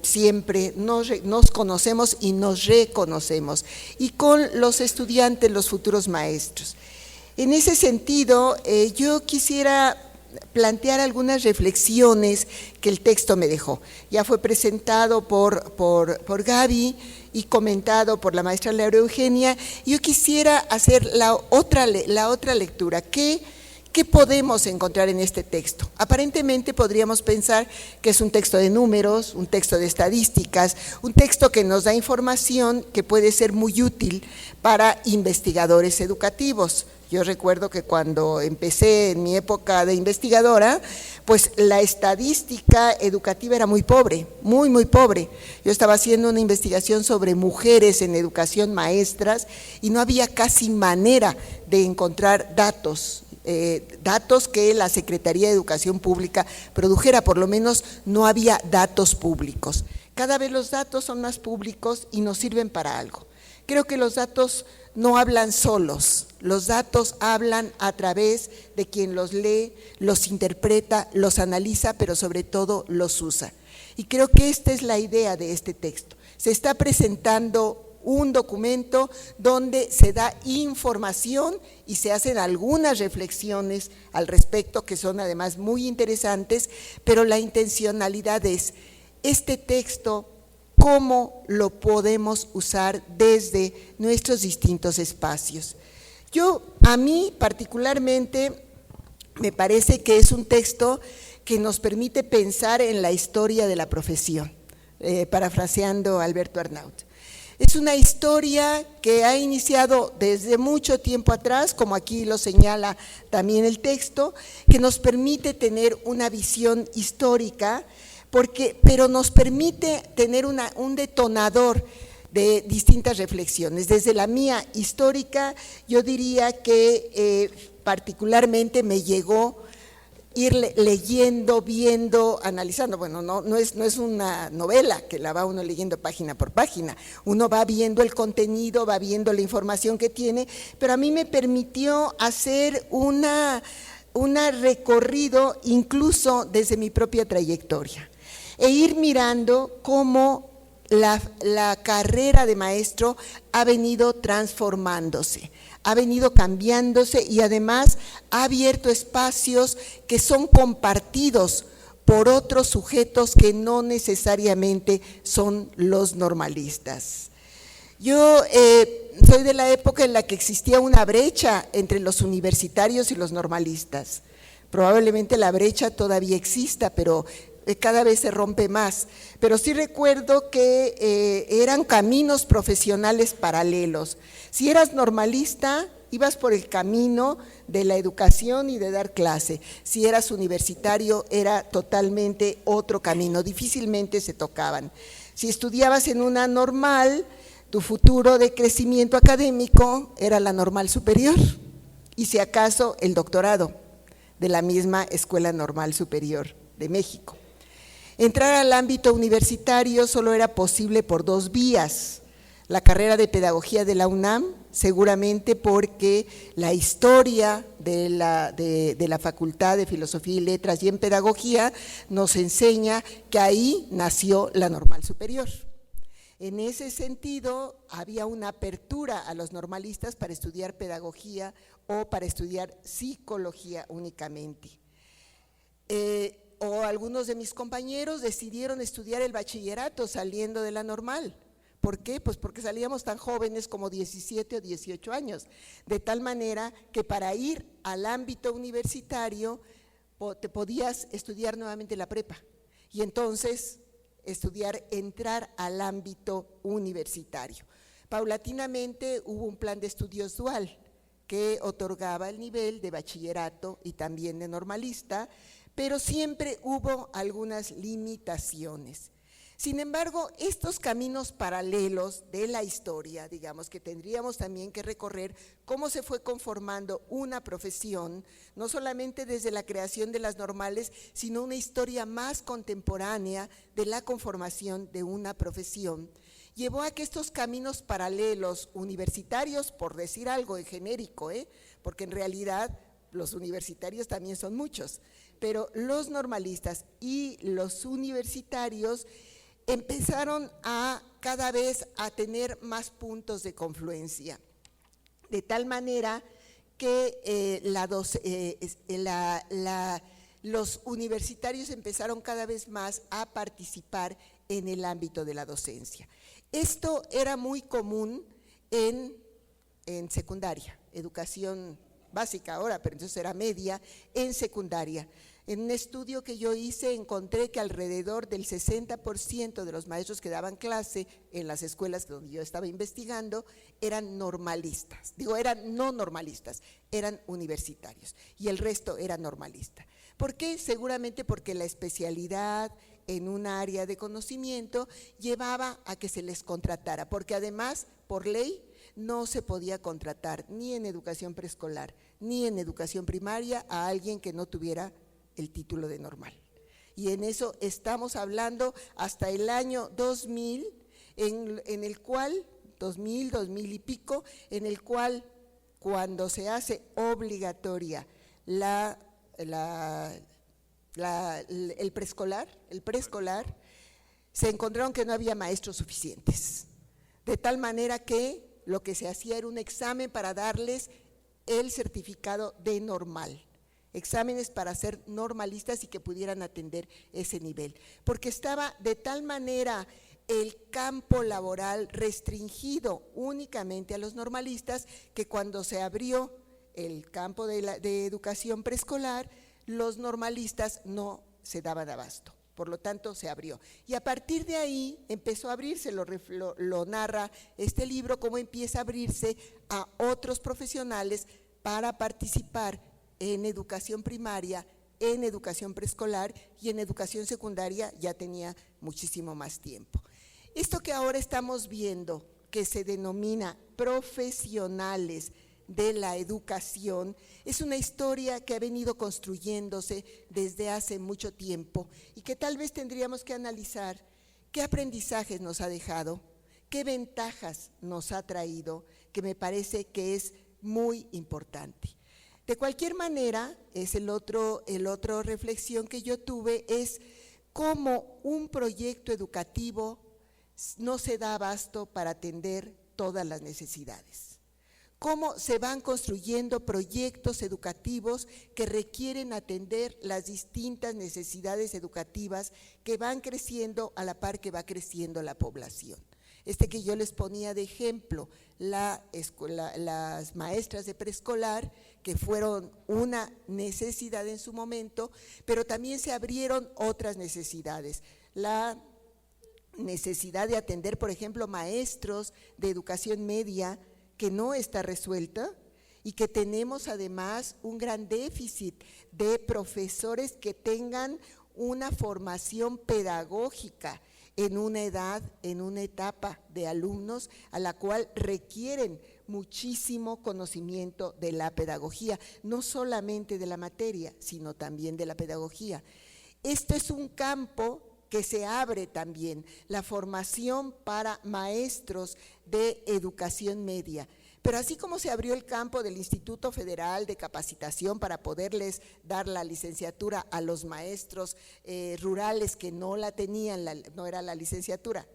siempre nos conocemos y nos reconocemos, y con los estudiantes, los futuros maestros. En ese sentido, yo quisiera plantear algunas reflexiones que el texto me dejó. Ya fue presentado por Gaby y comentado por la maestra Laura Eugenia. Yo quisiera hacer la otra lectura. ¿Qué podemos encontrar en este texto? Aparentemente podríamos pensar que es un texto de números, un texto de estadísticas, un texto que nos da información que puede ser muy útil para investigadores educativos. Yo recuerdo que cuando empecé en mi época de investigadora, pues la estadística educativa era muy pobre, muy, muy pobre. Yo estaba haciendo una investigación sobre mujeres en educación, maestras, y no había casi manera de encontrar datos que la Secretaría de Educación Pública produjera, por lo menos no había datos públicos. Cada vez los datos son más públicos y nos sirven para algo. Creo que los datos no hablan solos, los datos hablan a través de quien los lee, los interpreta, los analiza, pero sobre todo los usa. Y creo que esta es la idea de este texto. Se está presentando un documento donde se da información y se hacen algunas reflexiones al respecto que son además muy interesantes, pero la intencionalidad es este texto, cómo lo podemos usar desde nuestros distintos espacios. A mí particularmente me parece que es un texto que nos permite pensar en la historia de la profesión, parafraseando a Alberto Arnaut. Es una historia que ha iniciado desde mucho tiempo atrás, como aquí lo señala también el texto, que nos permite tener una visión histórica, pero nos permite tener un detonador de distintas reflexiones. Desde la mía histórica, yo diría que particularmente me llegó ir leyendo, viendo, analizando. Bueno, no es una novela que la va uno leyendo página por página, uno va viendo el contenido, va viendo la información que tiene, pero a mí me permitió hacer un recorrido incluso desde mi propia trayectoria e ir mirando cómo la carrera de maestro ha venido transformándose, ha venido cambiándose y además ha abierto espacios que son compartidos por otros sujetos que no necesariamente son los normalistas. Yo soy de la época en la que existía una brecha entre los universitarios y los normalistas. Probablemente la brecha todavía exista, pero cada vez se rompe más, pero sí recuerdo que eran caminos profesionales paralelos. Si eras normalista, ibas por el camino de la educación y de dar clase. Si eras universitario, era totalmente otro camino, difícilmente se tocaban. Si estudiabas en una normal, tu futuro de crecimiento académico era la normal superior, y si acaso el doctorado de la misma Escuela Normal Superior de México. Entrar al ámbito universitario solo era posible por dos vías: la carrera de pedagogía de la UNAM, seguramente porque la historia de la Facultad de Filosofía y Letras y en Pedagogía nos enseña que ahí nació la Normal Superior. En ese sentido, había una apertura a los normalistas para estudiar pedagogía o para estudiar psicología únicamente. O algunos de mis compañeros decidieron estudiar el bachillerato saliendo de la Normal. ¿Por qué? Pues porque salíamos tan jóvenes como 17 o 18 años, de tal manera que para ir al ámbito universitario te podías estudiar nuevamente la prepa y entonces entrar al ámbito universitario. Paulatinamente hubo un plan de estudios dual que otorgaba el nivel de bachillerato y también de normalista, pero siempre hubo algunas limitaciones. Sin embargo, estos caminos paralelos de la historia, digamos que tendríamos también que recorrer cómo se fue conformando una profesión, no solamente desde la creación de las normales, sino una historia más contemporánea de la conformación de una profesión, llevó a que estos caminos paralelos universitarios, por decir algo en genérico, porque en realidad los universitarios también son muchos, pero los normalistas y los universitarios empezaron a cada vez a tener más puntos de confluencia, de tal manera que los universitarios empezaron cada vez más a participar en el ámbito de la docencia. Esto era muy común en secundaria, educación básica ahora, pero entonces era media, en secundaria. En un estudio que yo hice encontré que alrededor del 60% de los maestros que daban clase en las escuelas donde yo estaba investigando eran normalistas, eran no normalistas, eran universitarios y el resto era normalista. ¿Por qué? Seguramente porque la especialidad en un área de conocimiento llevaba a que se les contratara, porque además, por ley, no se podía contratar ni en educación preescolar ni en educación primaria a alguien que no tuviera el título de normal. Y en eso estamos hablando hasta el año 2000, en el cual, 2000 y pico, en el cual cuando se hace obligatoria el preescolar, se encontraron que no había maestros suficientes, de tal manera que lo que se hacía era un examen para darles el certificado de normal, exámenes para ser normalistas y que pudieran atender ese nivel, porque estaba de tal manera el campo laboral restringido únicamente a los normalistas que cuando se abrió el campo de educación preescolar, los normalistas no se daban abasto. Por lo tanto, se abrió. Y a partir de ahí empezó a abrirse, lo narra este libro, cómo empieza a abrirse a otros profesionales para participar en educación primaria, en educación preescolar y en educación secundaria ya tenía muchísimo más tiempo. Esto que ahora estamos viendo, que se denomina profesionales de la educación, es una historia que ha venido construyéndose desde hace mucho tiempo y que tal vez tendríamos que analizar qué aprendizajes nos ha dejado, qué ventajas nos ha traído, que me parece que es muy importante. De cualquier manera, es el otro reflexión que yo tuve, es cómo un proyecto educativo no se da abasto para atender todas las necesidades. Cómo se van construyendo proyectos educativos que requieren atender las distintas necesidades educativas que van creciendo a la par que va creciendo la población. Que yo les ponía de ejemplo, las maestras de preescolar, que fueron una necesidad en su momento, pero también se abrieron otras necesidades. La necesidad de atender, por ejemplo, maestros de educación media, que no está resuelta y que tenemos además un gran déficit de profesores que tengan una formación pedagógica en una edad, en una etapa de alumnos a la cual requieren muchísimo conocimiento de la pedagogía, no solamente de la materia, sino también de la pedagogía. Esto es un campo que se abre también la formación para maestros de educación media. Pero así como se abrió el campo del Instituto Federal de Capacitación para poderles dar la licenciatura a los maestros rurales que no la tenían, no era la licenciatura,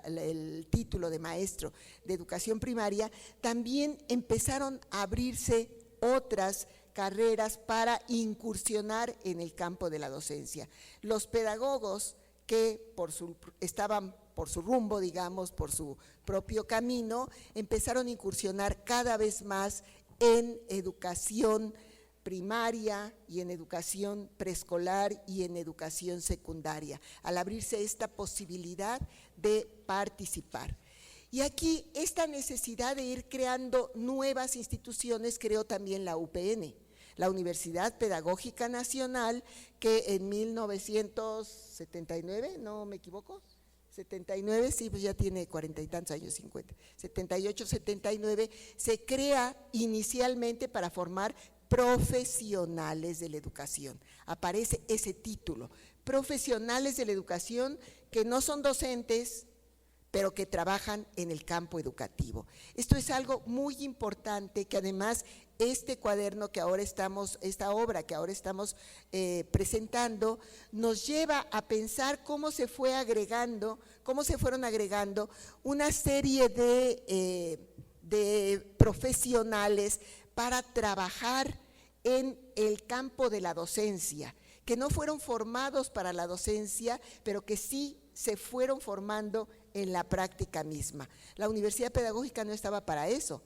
el título de maestro de educación primaria, también empezaron a abrirse otras carreras para incursionar en el campo de la docencia. Los pedagogos que estaban por su rumbo, digamos, por su propio camino, empezaron a incursionar cada vez más en educación primaria y en educación preescolar y en educación secundaria, al abrirse esta posibilidad de participar. Y aquí esta necesidad de ir creando nuevas instituciones creó también la UPN, la Universidad Pedagógica Nacional, que en 1979, ¿no me equivoco? 79, sí, pues ya tiene 40 y tantos años, 50, 78, 79, se crea inicialmente para formar profesionales de la educación. Aparece ese título, profesionales de la educación que no son docentes, pero que trabajan en el campo educativo. Esto es algo muy importante que además este cuaderno que ahora estamos, esta obra que ahora estamos presentando, nos lleva a pensar cómo se fueron agregando una serie de profesionales para trabajar en el campo de la docencia, que no fueron formados para la docencia, pero que sí se fueron formando en la práctica misma. La Universidad Pedagógica no estaba para eso.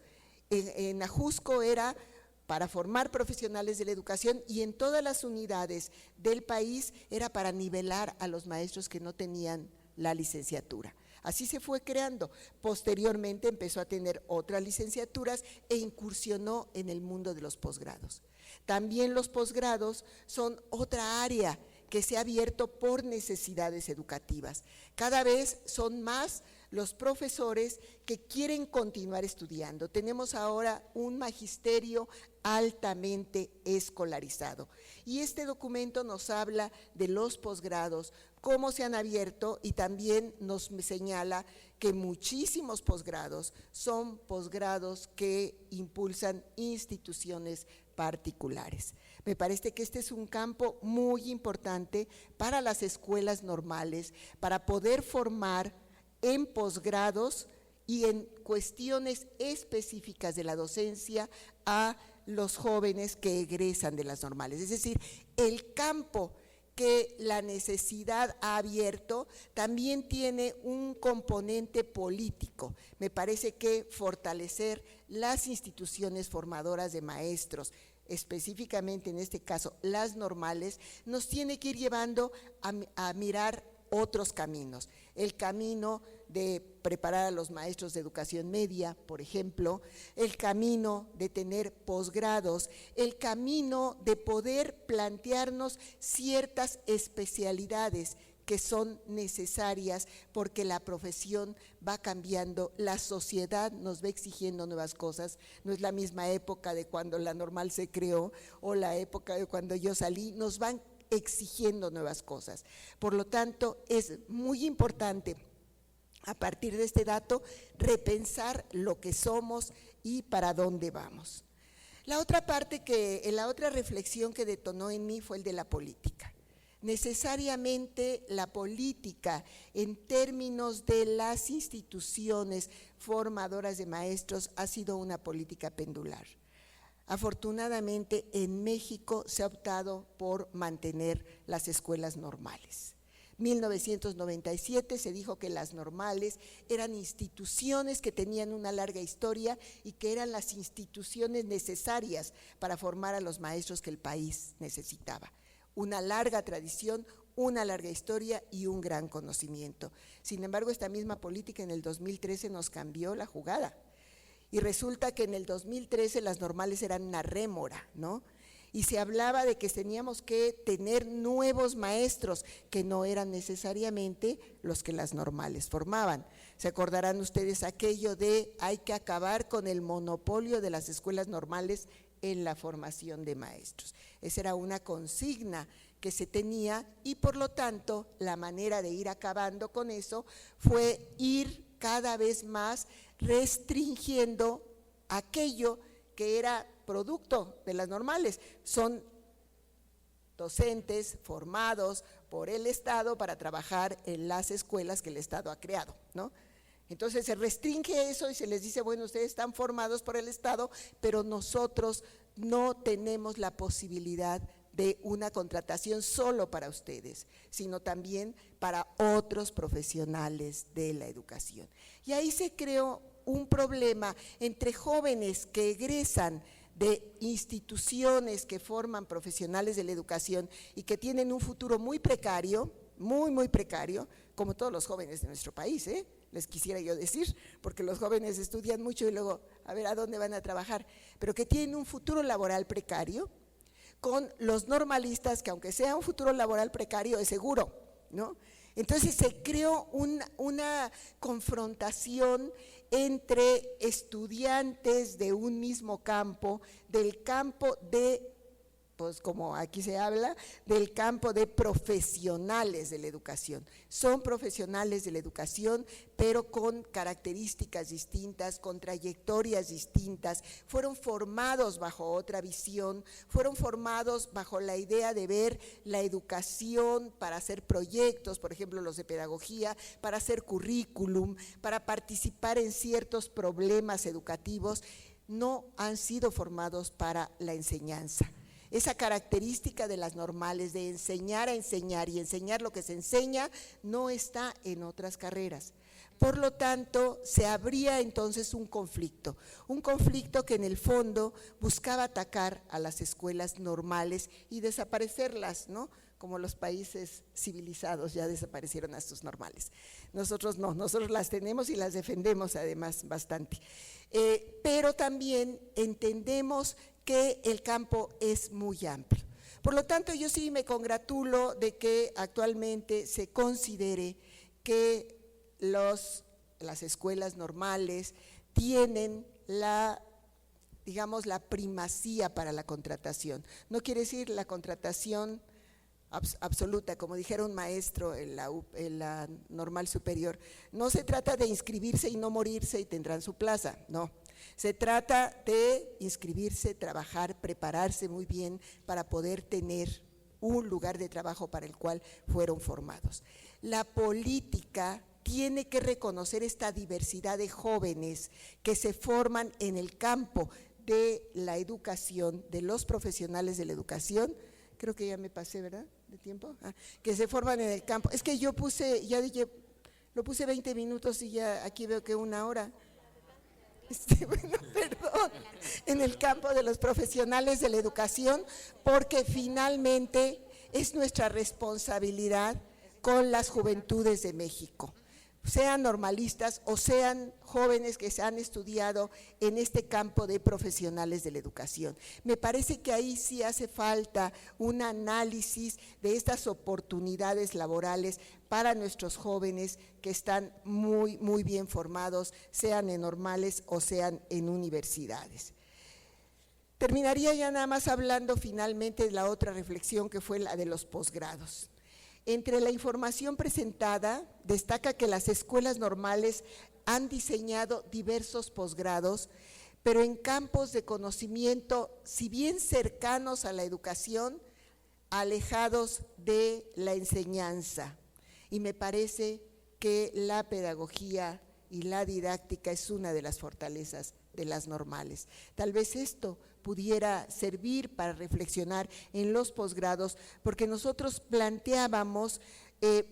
En Ajusco era para formar profesionales de la educación y en todas las unidades del país era para nivelar a los maestros que no tenían la licenciatura. Así se fue creando. Posteriormente empezó a tener otras licenciaturas e incursionó en el mundo de los posgrados. También los posgrados son otra área que se ha abierto por necesidades educativas. Cada vez son más los profesores que quieren continuar estudiando. Tenemos ahora un magisterio altamente escolarizado. Y este documento nos habla de los posgrados, cómo se han abierto y también nos señala que muchísimos posgrados son posgrados que impulsan instituciones particulares. Me parece que este es un campo muy importante para las escuelas normales, para poder formar en posgrados y en cuestiones específicas de la docencia a los jóvenes que egresan de las normales. Es decir, el campo que la necesidad ha abierto también tiene un componente político. Me parece que fortalecer las instituciones formadoras de maestros, específicamente en este caso las normales, nos tiene que ir llevando a mirar otros caminos. El camino de preparar a los maestros de educación media, por ejemplo, el camino de tener posgrados, el camino de poder plantearnos ciertas especialidades que son necesarias porque la profesión va cambiando, la sociedad nos va exigiendo nuevas cosas, no es la misma época de cuando la normal se creó o la época de cuando yo salí, nos van exigiendo nuevas cosas. Por lo tanto, es muy importante a partir de este dato repensar lo que somos y para dónde vamos. La otra reflexión que detonó en mí fue el de la política. Necesariamente la política en términos de las instituciones formadoras de maestros ha sido una política pendular. Afortunadamente en México se ha optado por mantener las escuelas normales. 1997 se dijo que las normales eran instituciones que tenían una larga historia y que eran las instituciones necesarias para formar a los maestros que el país necesitaba. Una larga tradición, una larga historia y un gran conocimiento. Sin embargo, esta misma política en el 2013 nos cambió la jugada. Y resulta que en el 2013 las normales eran una rémora, ¿no? Y se hablaba de que teníamos que tener nuevos maestros que no eran necesariamente los que las normales formaban. Se acordarán ustedes aquello de hay que acabar con el monopolio de las escuelas normales en la formación de maestros. Esa era una consigna que se tenía y por lo tanto la manera de ir acabando con eso fue ir cada vez más restringiendo aquello que era producto de las normales. Son docentes formados por el Estado para trabajar en las escuelas que el Estado ha creado, ¿no? Entonces se restringe eso y se les dice, bueno, ustedes están formados por el Estado, pero nosotros no tenemos la posibilidad de una contratación solo para ustedes, sino también para otros profesionales de la educación. Y ahí se creó un problema entre jóvenes que egresan de instituciones que forman profesionales de la educación y que tienen un futuro muy precario, muy precario, como todos los jóvenes de nuestro país, les quisiera yo decir, porque los jóvenes estudian mucho y luego a ver a dónde van a trabajar, pero que tienen un futuro laboral precario, con los normalistas, que aunque sea un futuro laboral precario, es seguro, ¿no? Entonces se creó una confrontación entre estudiantes de un mismo campo, del campo de, pues como aquí se habla, del campo de profesionales de la educación. Son profesionales de la educación, pero con características distintas, con trayectorias distintas, fueron formados bajo otra visión, fueron formados bajo la idea de ver la educación para hacer proyectos, por ejemplo los de pedagogía, para hacer currículum, para participar en ciertos problemas educativos, no han sido formados para la enseñanza. Esa característica de las normales de enseñar a enseñar y enseñar lo que se enseña no está en otras carreras. Por lo tanto, se abría entonces un conflicto que en el fondo buscaba atacar a las escuelas normales y desaparecerlas, ¿no? Como los países civilizados ya desaparecieron a sus normales. Nosotros no, nosotros las tenemos y las defendemos además bastante. Pero también entendemos que el campo es muy amplio. Por lo tanto, yo sí me congratulo de que actualmente se considere que las escuelas normales tienen digamos, la primacía para la contratación. No quiere decir la contratación absoluta, como dijera un maestro en la normal superior. No se trata de inscribirse y no morirse y tendrán su plaza, no. Se trata de inscribirse, trabajar, prepararse muy bien para poder tener un lugar de trabajo para el cual fueron formados. La política tiene que reconocer esta diversidad de jóvenes que se forman en el campo de la educación, de los profesionales de la educación. Creo que ya me pasé, ¿verdad? ¿De tiempo? Que se forman en el campo. Es que yo lo puse 20 minutos y ya aquí veo que 1 hora. Bueno, perdón, en el campo de los profesionales de la educación, porque finalmente es nuestra responsabilidad con las juventudes de México, sean normalistas o sean jóvenes que se han estudiado en este campo de profesionales de la educación. Me parece que ahí sí hace falta un análisis de estas oportunidades laborales para nuestros jóvenes que están muy bien formados, sean en normales o sean en universidades. Terminaría ya nada más hablando finalmente de la otra reflexión, que fue la de los posgrados. Entre la información presentada, destaca que las escuelas normales han diseñado diversos posgrados, pero en campos de conocimiento, si bien cercanos a la educación, alejados de la enseñanza. Y me parece que la pedagogía y la didáctica es una de las fortalezas de las normales. Tal vez esto pudiera servir para reflexionar en los posgrados, porque nosotros planteábamos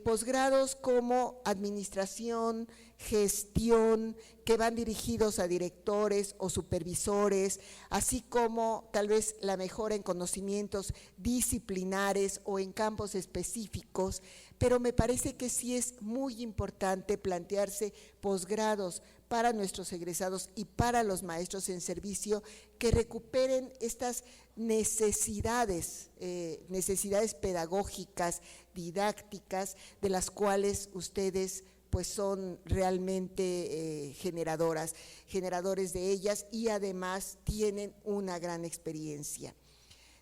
posgrados como administración, gestión, que van dirigidos a directores o supervisores, así como tal vez la mejora en conocimientos disciplinares o en campos específicos, pero me parece que sí es muy importante plantearse posgrados para nuestros egresados y para los maestros en servicio que recuperen estas necesidades pedagógicas, didácticas, de las cuales ustedes pues son realmente generadores de ellas y además tienen una gran experiencia.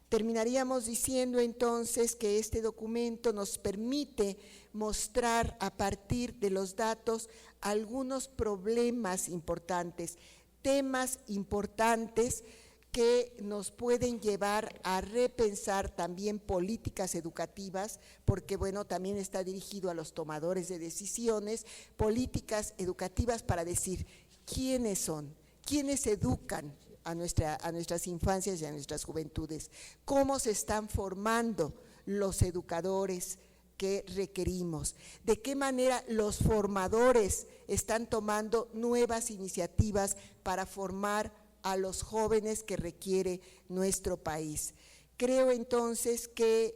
Terminaríamos diciendo entonces que este documento nos permite mostrar a partir de los datos algunos problemas importantes, temas importantes que nos pueden llevar a repensar también políticas educativas, porque bueno, también está dirigido a los tomadores de decisiones, políticas educativas para decir quiénes son, quiénes educan a nuestras infancias y a nuestras juventudes, cómo se están formando los educadores que requerimos, de qué manera los formadores están tomando nuevas iniciativas para formar a los jóvenes que requiere nuestro país. Creo entonces que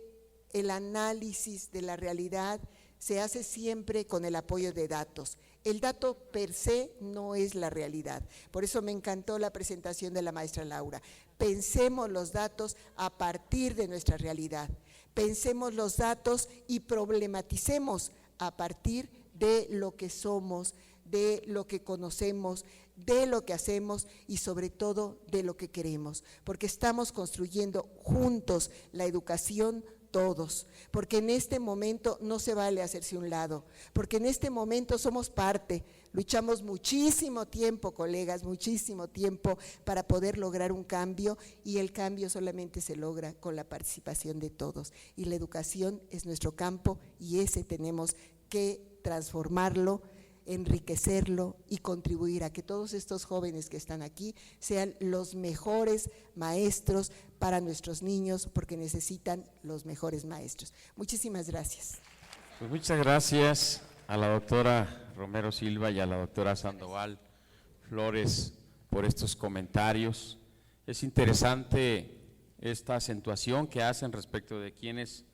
el análisis de la realidad se hace siempre con el apoyo de datos. El dato per se no es la realidad. Por eso me encantó la presentación de la maestra Laura. Pensemos los datos a partir de nuestra realidad. Pensemos los datos y problematicemos a partir de lo que somos, de lo que conocemos, de lo que hacemos y sobre todo de lo que queremos, porque estamos construyendo juntos la educación todos, porque en este momento no se vale hacerse un lado, porque en este momento somos parte, luchamos muchísimo tiempo, colegas, muchísimo tiempo para poder lograr un cambio y el cambio solamente se logra con la participación de todos y la educación es nuestro campo y ese tenemos que transformarlo, enriquecerlo y contribuir a que todos estos jóvenes que están aquí sean los mejores maestros para nuestros niños, porque necesitan los mejores maestros. Muchísimas gracias. Pues muchas gracias a la doctora Romero Silva y a la doctora Sandoval Flores por estos comentarios. Es interesante esta acentuación que hacen respecto de quiénes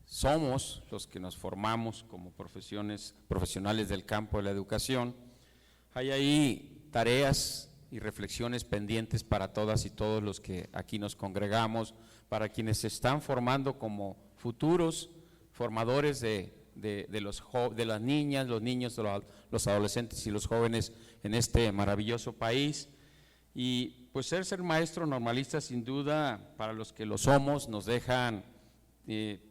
somos los que nos formamos como profesionales del campo de la educación. Hay ahí tareas y reflexiones pendientes para todas y todos los que aquí nos congregamos, para quienes se están formando como futuros formadores de las niñas, los niños, los adolescentes y los jóvenes en este maravilloso país. Y pues ser maestro normalista sin duda para los que lo somos nos dejan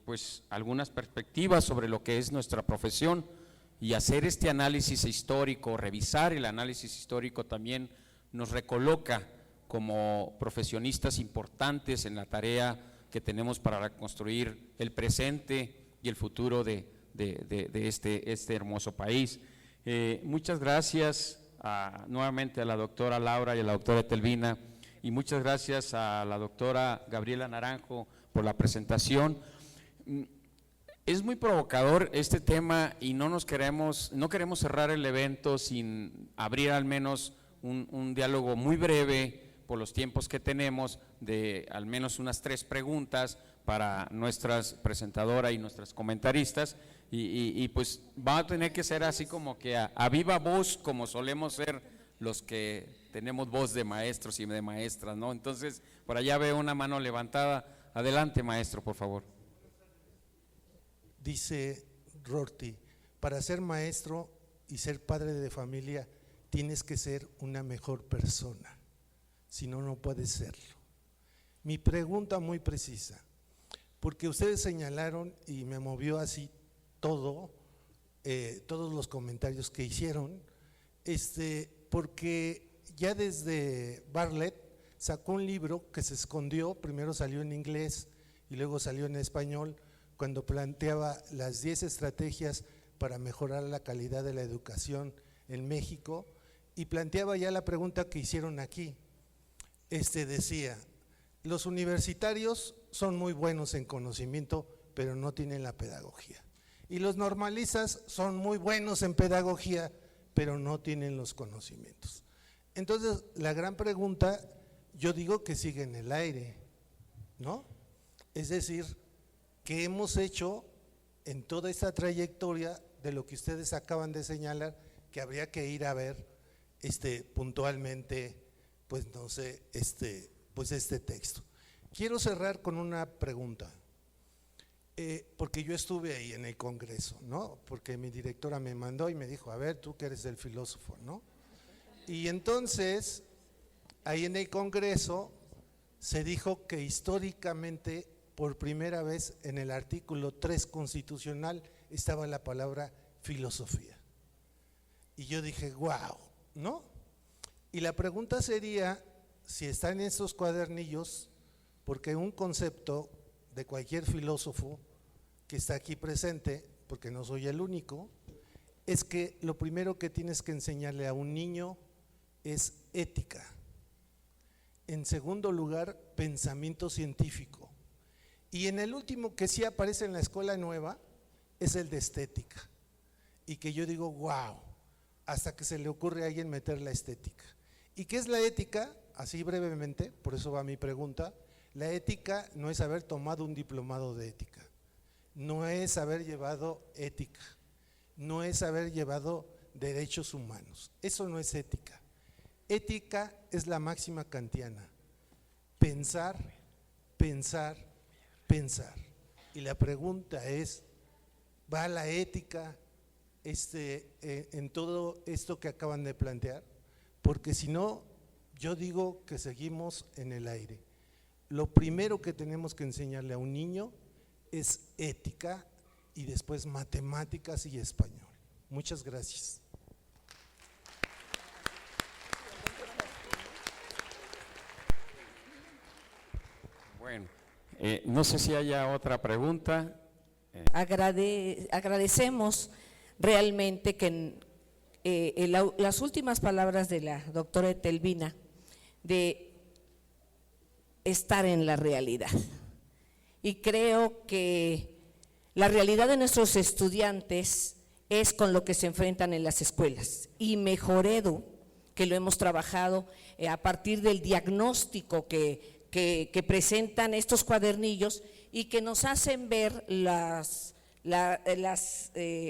pues algunas perspectivas sobre lo que es nuestra profesión y hacer este análisis histórico, revisar el análisis histórico también nos recoloca como profesionistas importantes en la tarea que tenemos para reconstruir el presente y el futuro de este hermoso país. Muchas gracias nuevamente a la doctora Laura y a la doctora Etelvina y muchas gracias a la doctora Gabriela Naranjo por la presentación. Es muy provocador este tema y no queremos cerrar el evento sin abrir al menos un diálogo muy breve por los tiempos que tenemos de al menos unas 3 preguntas para nuestras presentadoras y nuestras comentaristas y pues va a tener que ser así como que a viva voz como solemos ser los que tenemos voz de maestros y de maestras, ¿no? Entonces, por allá veo una mano levantada. Adelante, maestro, por favor. Dice Rorty, para ser maestro y ser padre de familia tienes que ser una mejor persona, si no, no puedes serlo. Mi pregunta muy precisa, porque ustedes señalaron y me movió así todos los comentarios que hicieron, porque ya desde Bartlett sacó un libro que se escondió, primero salió en inglés y luego salió en español, cuando planteaba las 10 estrategias para mejorar la calidad de la educación en México y planteaba ya la pregunta que hicieron aquí. Decía, los universitarios son muy buenos en conocimiento, pero no tienen la pedagogía. Y los normalistas son muy buenos en pedagogía, pero no tienen los conocimientos. Entonces, la gran pregunta, yo digo que sigue en el aire, ¿no? Es decir, ¿qué hemos hecho en toda esta trayectoria de lo que ustedes acaban de señalar, que habría que ir a ver puntualmente, pues no sé, pues este texto? Quiero cerrar con una pregunta. porque yo estuve ahí en el Congreso, ¿no? Porque mi directora me mandó y me dijo, a ver, tú que eres el filósofo, ¿no? Y entonces, ahí en el Congreso se dijo que históricamente, por primera vez en el artículo 3 constitucional, estaba la palabra filosofía. Y yo dije, wow, ¿no? Y la pregunta sería, si está en estos cuadernillos, porque un concepto de cualquier filósofo que está aquí presente, porque no soy el único, es que lo primero que tienes que enseñarle a un niño es ética. En segundo lugar, pensamiento científico. Y en el último que sí aparece en la escuela nueva es el de estética. Y que yo digo, wow, hasta que se le ocurre a alguien meter la estética. ¿Y qué es la ética? Así brevemente, por eso va mi pregunta. La ética no es haber tomado un diplomado de ética, no es haber llevado ética, no es haber llevado derechos humanos, eso no es ética. Ética es la máxima kantiana, pensar, pensar, pensar. Y la pregunta es, ¿va la ética en todo esto que acaban de plantear? Porque si no, yo digo que seguimos en el aire. Lo primero que tenemos que enseñarle a un niño es ética y después matemáticas y español. Muchas gracias. Bueno, no sé si haya otra pregunta. Agradecemos realmente que las últimas palabras de la doctora Etelvina de estar en la realidad, y creo que la realidad de nuestros estudiantes es con lo que se enfrentan en las escuelas, y Mejoredu, que lo hemos trabajado a partir del diagnóstico que presentan estos cuadernillos y que nos hacen ver las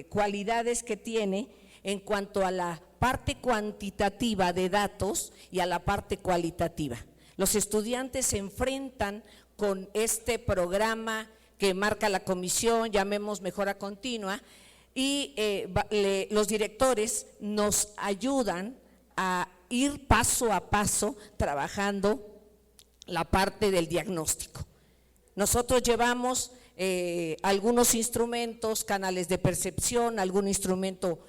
cualidades que tiene en cuanto a la parte cuantitativa de datos y a la parte cualitativa. Los estudiantes se enfrentan con este programa que marca la comisión, llamemos Mejora Continua, y los directores nos ayudan a ir paso a paso trabajando la parte del diagnóstico. Nosotros llevamos algunos instrumentos, canales de percepción, algún instrumento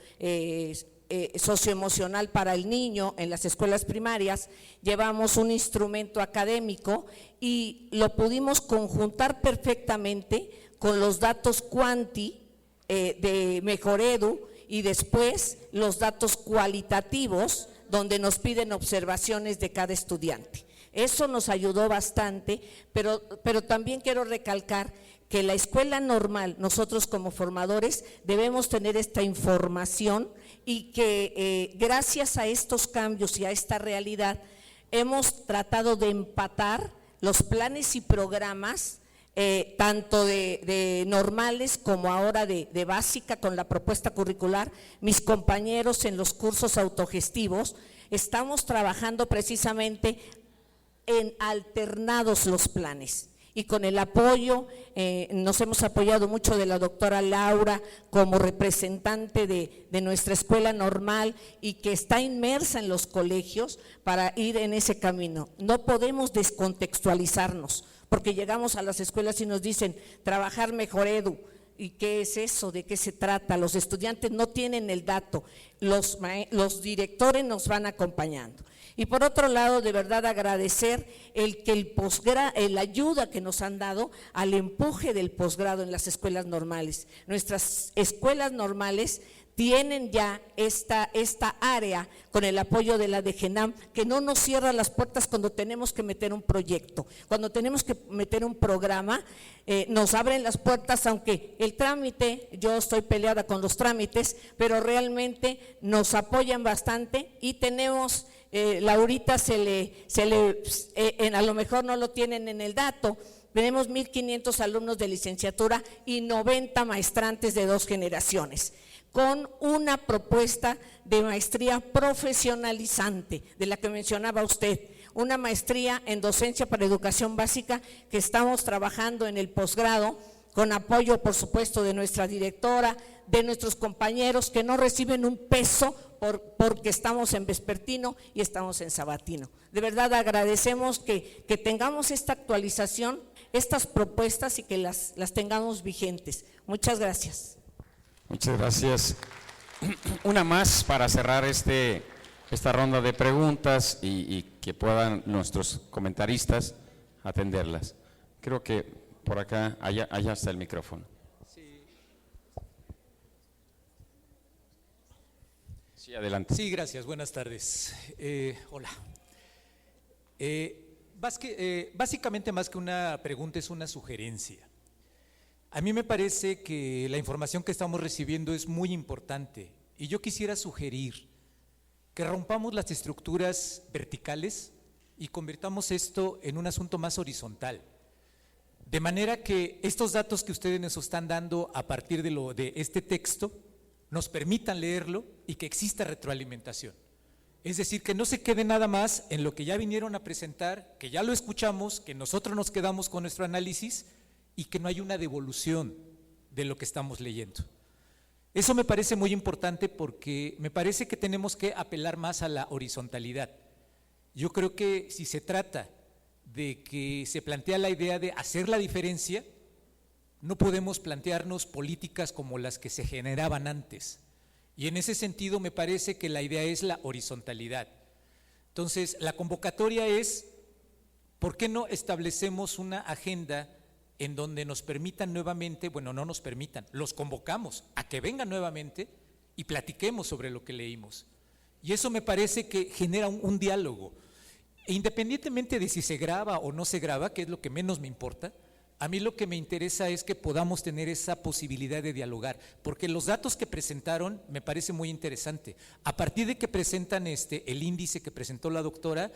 socioemocional para el niño en las escuelas primarias, llevamos un instrumento académico y lo pudimos conjuntar perfectamente con los datos cuanti de Mejoredu y después los datos cualitativos donde nos piden observaciones de cada estudiante. Eso nos ayudó bastante, pero también quiero recalcar que la escuela normal, nosotros como formadores debemos tener esta información y que gracias a estos cambios y a esta realidad hemos tratado de empatar los planes y programas tanto de normales como ahora de básica con la propuesta curricular. Mis compañeros en los cursos autogestivos estamos trabajando precisamente en alternados los planes. Y con el apoyo, nos hemos apoyado mucho de la doctora Laura como representante de nuestra escuela normal y que está inmersa en los colegios para ir en ese camino. No podemos descontextualizarnos, porque llegamos a las escuelas y nos dicen trabajar Mejoredu. ¿Y qué es eso? ¿De qué se trata? Los estudiantes no tienen el dato, los directores nos van acompañando. Y por otro lado, de verdad agradecer la ayuda que nos han dado al empuje del posgrado en las escuelas normales. Nuestras escuelas normales tienen ya esta área con el apoyo de la DGENAM, que no nos cierra las puertas cuando tenemos que meter un proyecto, cuando tenemos que meter un programa, nos abren las puertas, aunque el trámite, yo estoy peleada con los trámites, pero realmente nos apoyan bastante y tenemos… Laurita a lo mejor no lo tienen en el dato, tenemos 1,500 alumnos de licenciatura y 90 maestrantes de 2 generaciones, con una propuesta de maestría profesionalizante, de la que mencionaba usted, una maestría en docencia para educación básica que estamos trabajando en el posgrado con apoyo, por supuesto, de nuestra directora, de nuestros compañeros que no reciben un peso porque estamos en vespertino y estamos en sabatino. De verdad agradecemos que tengamos esta actualización, estas propuestas y que las tengamos vigentes. Muchas gracias. Muchas gracias. Una más para cerrar esta ronda de preguntas y que puedan nuestros comentaristas atenderlas. Creo que por acá, allá está el micrófono. Sí, adelante. Sí, gracias. Buenas tardes. Hola. Básicamente, más que una pregunta, es una sugerencia. A mí me parece que la información que estamos recibiendo es muy importante y yo quisiera sugerir que rompamos las estructuras verticales y convirtamos esto en un asunto más horizontal. De manera que estos datos que ustedes nos están dando a partir de este texto nos permitan leerlo y que exista retroalimentación. Es decir, que no se quede nada más en lo que ya vinieron a presentar, que ya lo escuchamos, que nosotros nos quedamos con nuestro análisis y que no hay una devolución de lo que estamos leyendo. Eso me parece muy importante porque me parece que tenemos que apelar más a la horizontalidad. Yo creo que si se trata de que se plantea la idea de hacer la diferencia, no podemos plantearnos políticas como las que se generaban antes. Y en ese sentido me parece que la idea es la horizontalidad. Entonces, la convocatoria es, ¿por qué no establecemos una agenda en donde nos permitan nuevamente, bueno, no nos permitan, los convocamos a que vengan nuevamente y platiquemos sobre lo que leímos? Y eso me parece que genera un diálogo. E independientemente de si se graba o no se graba, que es lo que menos me importa, a mí lo que me interesa es que podamos tener esa posibilidad de dialogar, porque los datos que presentaron me parece muy interesante. A partir de que presentan el índice que presentó la doctora,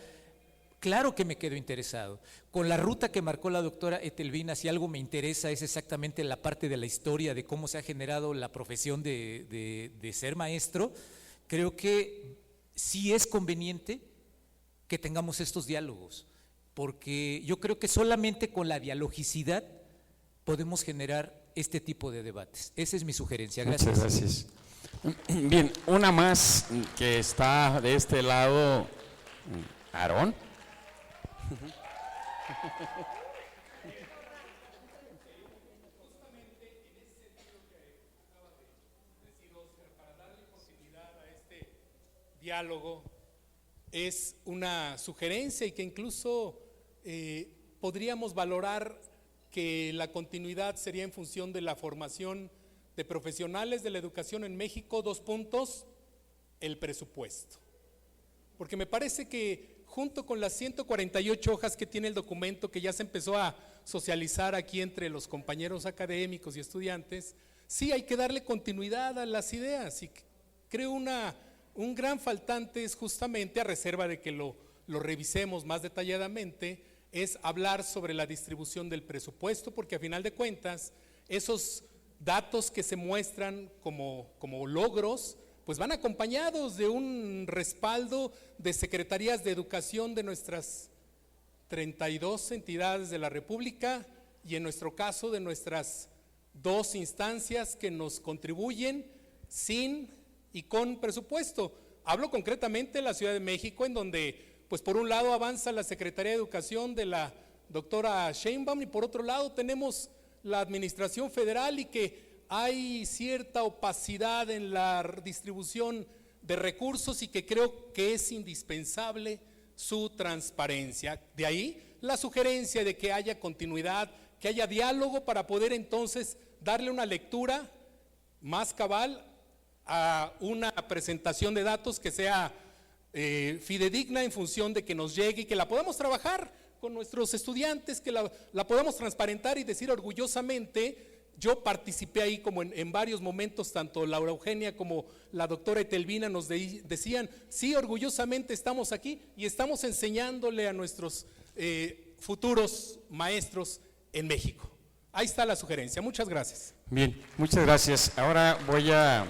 claro que me quedo interesado. Con la ruta que marcó la doctora Etelvina, si algo me interesa es exactamente la parte de la historia, de cómo se ha generado la profesión de ser maestro. Creo que sí es conveniente que tengamos estos diálogos, porque yo creo que solamente con la dialogicidad podemos generar este tipo de debates. Esa es mi sugerencia. Gracias. Muchas gracias. Bien, una más que está de este lado, Aarón. Diálogo es una sugerencia y que incluso podríamos valorar que la continuidad sería en función de la formación de profesionales de la educación en México. 2 puntos, el presupuesto. Porque me parece que junto con las 148 hojas que tiene el documento, que ya se empezó a socializar aquí entre los compañeros académicos y estudiantes, sí hay que darle continuidad a las ideas, y creo un gran faltante es justamente, a reserva de que lo revisemos más detalladamente, es hablar sobre la distribución del presupuesto, porque a final de cuentas esos datos que se muestran como logros pues van acompañados de un respaldo de secretarías de educación de nuestras 32 entidades de la República y en nuestro caso de nuestras 2 instancias que nos contribuyen sin y con presupuesto. Hablo concretamente de la Ciudad de México, en donde pues por un lado avanza la Secretaría de Educación de la doctora Sheinbaum y por otro lado tenemos la Administración Federal, y que hay cierta opacidad en la distribución de recursos y que creo que es indispensable su transparencia. De ahí la sugerencia de que haya continuidad, que haya diálogo para poder entonces darle una lectura más cabal a una presentación de datos que sea fidedigna en función de que nos llegue y que la podamos trabajar con nuestros estudiantes, que la podamos transparentar y decir orgullosamente. Yo participé ahí como en varios momentos, tanto Laura Eugenia como la doctora Etelvina nos decían, sí, orgullosamente estamos aquí y estamos enseñándole a nuestros futuros maestros en México. Ahí está la sugerencia. Muchas gracias. Bien, muchas gracias. Ahora voy a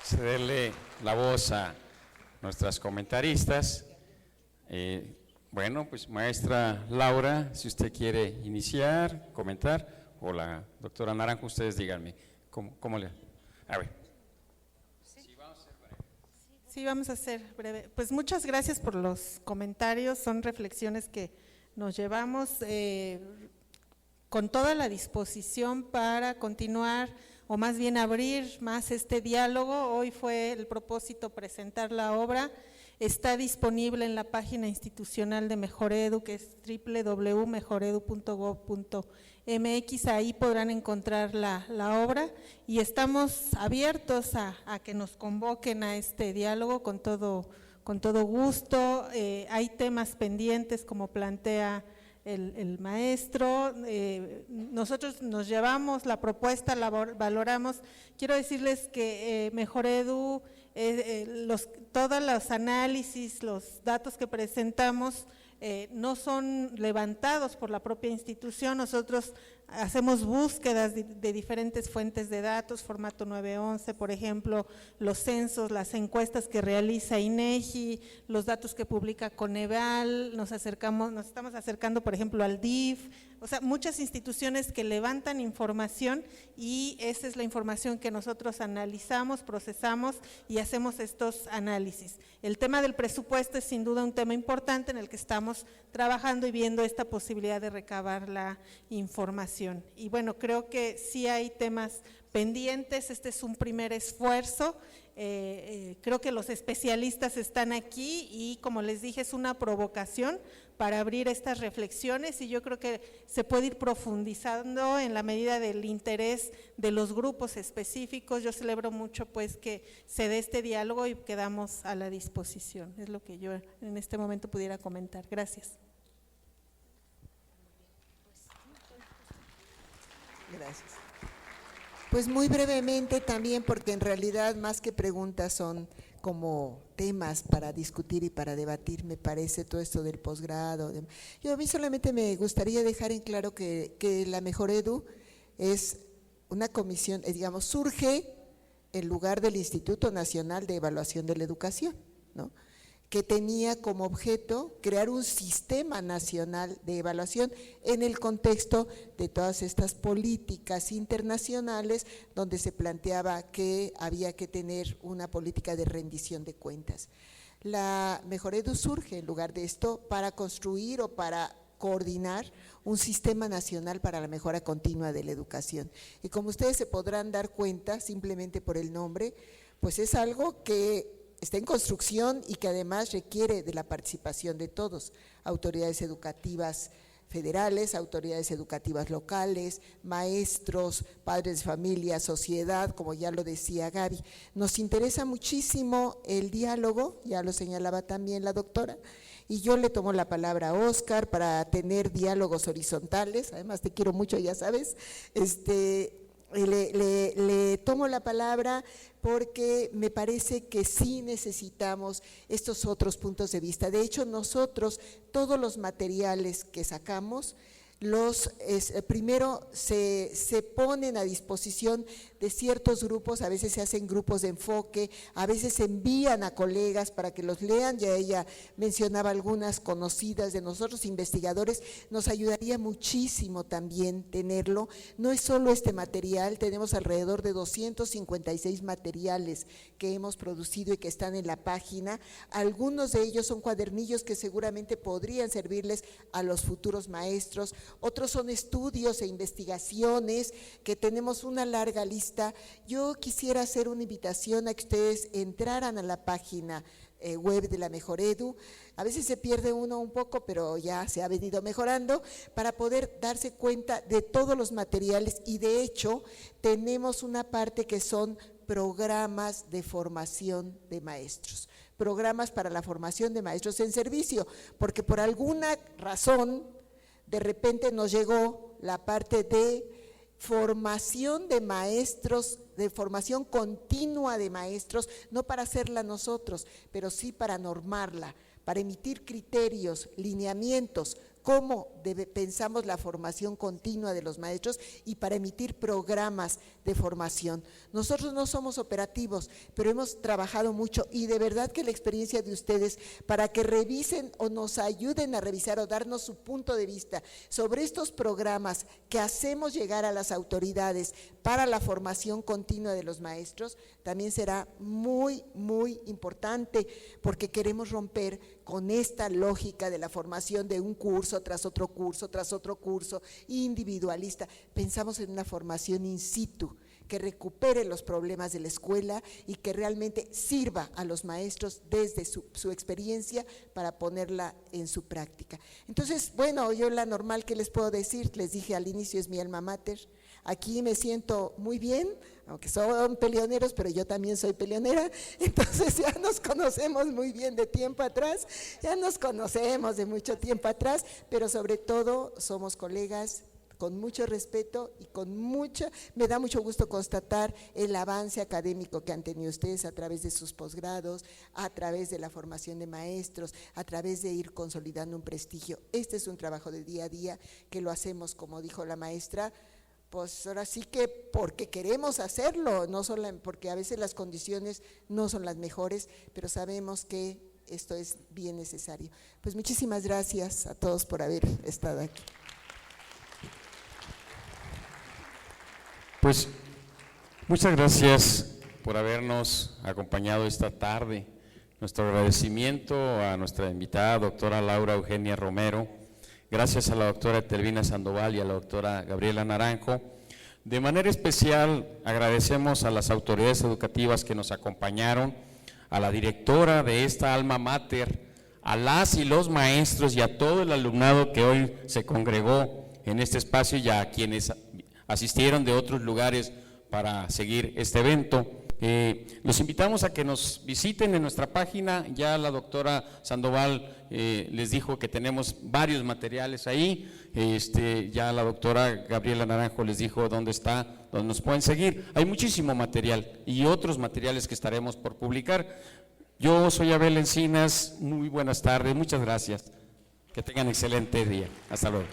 cederle la voz a nuestras comentaristas. Bueno, pues maestra Laura, si usted quiere iniciar, comentar, o la doctora Naranjo, ustedes díganme, ¿cómo le? A ver. Sí, vamos a ser breve. Pues muchas gracias por los comentarios, son reflexiones que nos llevamos con toda la disposición para continuar o más bien abrir más este diálogo. Hoy fue el propósito presentar la obra, está disponible en la página institucional de Mejoredu, que es www.mejoredu.gov.mx, ahí podrán encontrar la obra y estamos abiertos a que nos convoquen a este diálogo con todo gusto. Hay temas pendientes como plantea el maestro, nosotros nos llevamos la propuesta, la valoramos. Quiero decirles que Mejoredu, todos los análisis, los datos que presentamos no son levantados por la propia institución, nosotros hacemos búsquedas de diferentes fuentes de datos, formato 911, por ejemplo, los censos, las encuestas que realiza INEGI, los datos que publica Coneval, nos estamos acercando, por ejemplo, al DIF, o sea, muchas instituciones que levantan información y esa es la información que nosotros analizamos, procesamos y hacemos estos análisis. El tema del presupuesto es sin duda un tema importante en el que estamos trabajando y viendo esta posibilidad de recabar la información. Y bueno, creo que sí hay temas pendientes, este es un primer esfuerzo, creo que los especialistas están aquí y como les dije es una provocación para abrir estas reflexiones y yo creo que se puede ir profundizando en la medida del interés de los grupos específicos. Yo celebro mucho pues que se dé este diálogo y quedamos a la disposición, es lo que yo en este momento pudiera comentar. Gracias. Gracias. Pues muy brevemente también, porque en realidad más que preguntas son como temas para discutir y para debatir, me parece todo esto del posgrado. Yo a mí solamente me gustaría dejar en claro que la Mejoredu es una comisión, digamos, surge en lugar del Instituto Nacional de Evaluación de la Educación, ¿no?, que tenía como objeto crear un sistema nacional de evaluación en el contexto de todas estas políticas internacionales donde se planteaba que había que tener una política de rendición de cuentas. La Mejoredu surge en lugar de esto para construir o para coordinar un sistema nacional para la mejora continua de la educación. Y como ustedes se podrán dar cuenta simplemente por el nombre, pues es algo que está en construcción y que además requiere de la participación de todos, autoridades educativas federales, autoridades educativas locales, maestros, padres de familia, sociedad, como ya lo decía Gaby. Nos interesa muchísimo el diálogo, ya lo señalaba también la doctora, y yo le tomo la palabra a Óscar para tener diálogos horizontales, además te quiero mucho, ya sabes, le tomo la palabra porque me parece que sí necesitamos estos otros puntos de vista. De hecho, nosotros, todos los materiales que sacamos, primero se ponen a disposición de ciertos grupos, a veces se hacen grupos de enfoque, a veces se envían a colegas para que los lean, ya ella mencionaba algunas conocidas de nosotros, investigadores, nos ayudaría muchísimo también tenerlo. No es solo este material, tenemos alrededor de 256 materiales que hemos producido y que están en la página, algunos de ellos son cuadernillos que seguramente podrían servirles a los futuros maestros, otros son estudios e investigaciones que tenemos una larga lista. Yo quisiera hacer una invitación a que ustedes entraran a la página web de la Mejoredu. A veces se pierde uno un poco, pero ya se ha venido mejorando para poder darse cuenta de todos los materiales y de hecho tenemos una parte que son programas de formación de maestros, programas para la formación de maestros en servicio, porque por alguna razón de repente nos llegó la parte de formación de maestros, de formación continua de maestros, no para hacerla nosotros, pero sí para normarla, para emitir criterios, lineamientos, cómo pensamos la formación continua de los maestros y para emitir programas de formación. Nosotros no somos operativos, pero hemos trabajado mucho y de verdad que la experiencia de ustedes para que revisen o nos ayuden a revisar o darnos su punto de vista sobre estos programas que hacemos llegar a las autoridades para la formación continua de los maestros, también será muy, muy importante, porque queremos romper con esta lógica de la formación de un curso tras otro curso, individualista. Pensamos en una formación in situ, que recupere los problemas de la escuela y que realmente sirva a los maestros desde su experiencia para ponerla en su práctica. Entonces, bueno, yo la normal que les puedo decir, les dije al inicio, es mi alma mater. Aquí me siento muy bien, aunque son peleoneros, pero yo también soy peleonera, entonces ya nos conocemos muy bien de tiempo atrás, ya nos conocemos de mucho tiempo atrás, pero sobre todo somos colegas con mucho respeto y me da mucho gusto constatar el avance académico que han tenido ustedes a través de sus posgrados, a través de la formación de maestros, a través de ir consolidando un prestigio. Este es un trabajo de día a día que lo hacemos, como dijo la maestra, pues ahora sí que porque queremos hacerlo, no solo porque a veces las condiciones no son las mejores, pero sabemos que esto es bien necesario. Pues muchísimas gracias a todos por haber estado aquí. Pues muchas gracias por habernos acompañado esta tarde. Nuestro agradecimiento a nuestra invitada, doctora Laura Eugenia Romero. Gracias a la doctora Telvina Sandoval y a la doctora Gabriela Naranjo. De manera especial agradecemos a las autoridades educativas que nos acompañaron, a la directora de esta alma mater, a las y los maestros y a todo el alumnado que hoy se congregó en este espacio y a quienes asistieron de otros lugares para seguir este evento. Los invitamos a que nos visiten en nuestra página. Ya la doctora Sandoval les dijo que tenemos varios materiales ahí, ya la doctora Gabriela Naranjo les dijo dónde está, dónde nos pueden seguir. Hay muchísimo material y otros materiales que estaremos por publicar. Yo soy Abel Encinas, muy buenas tardes, muchas gracias, que tengan excelente día, hasta luego.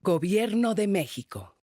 Gobierno de México.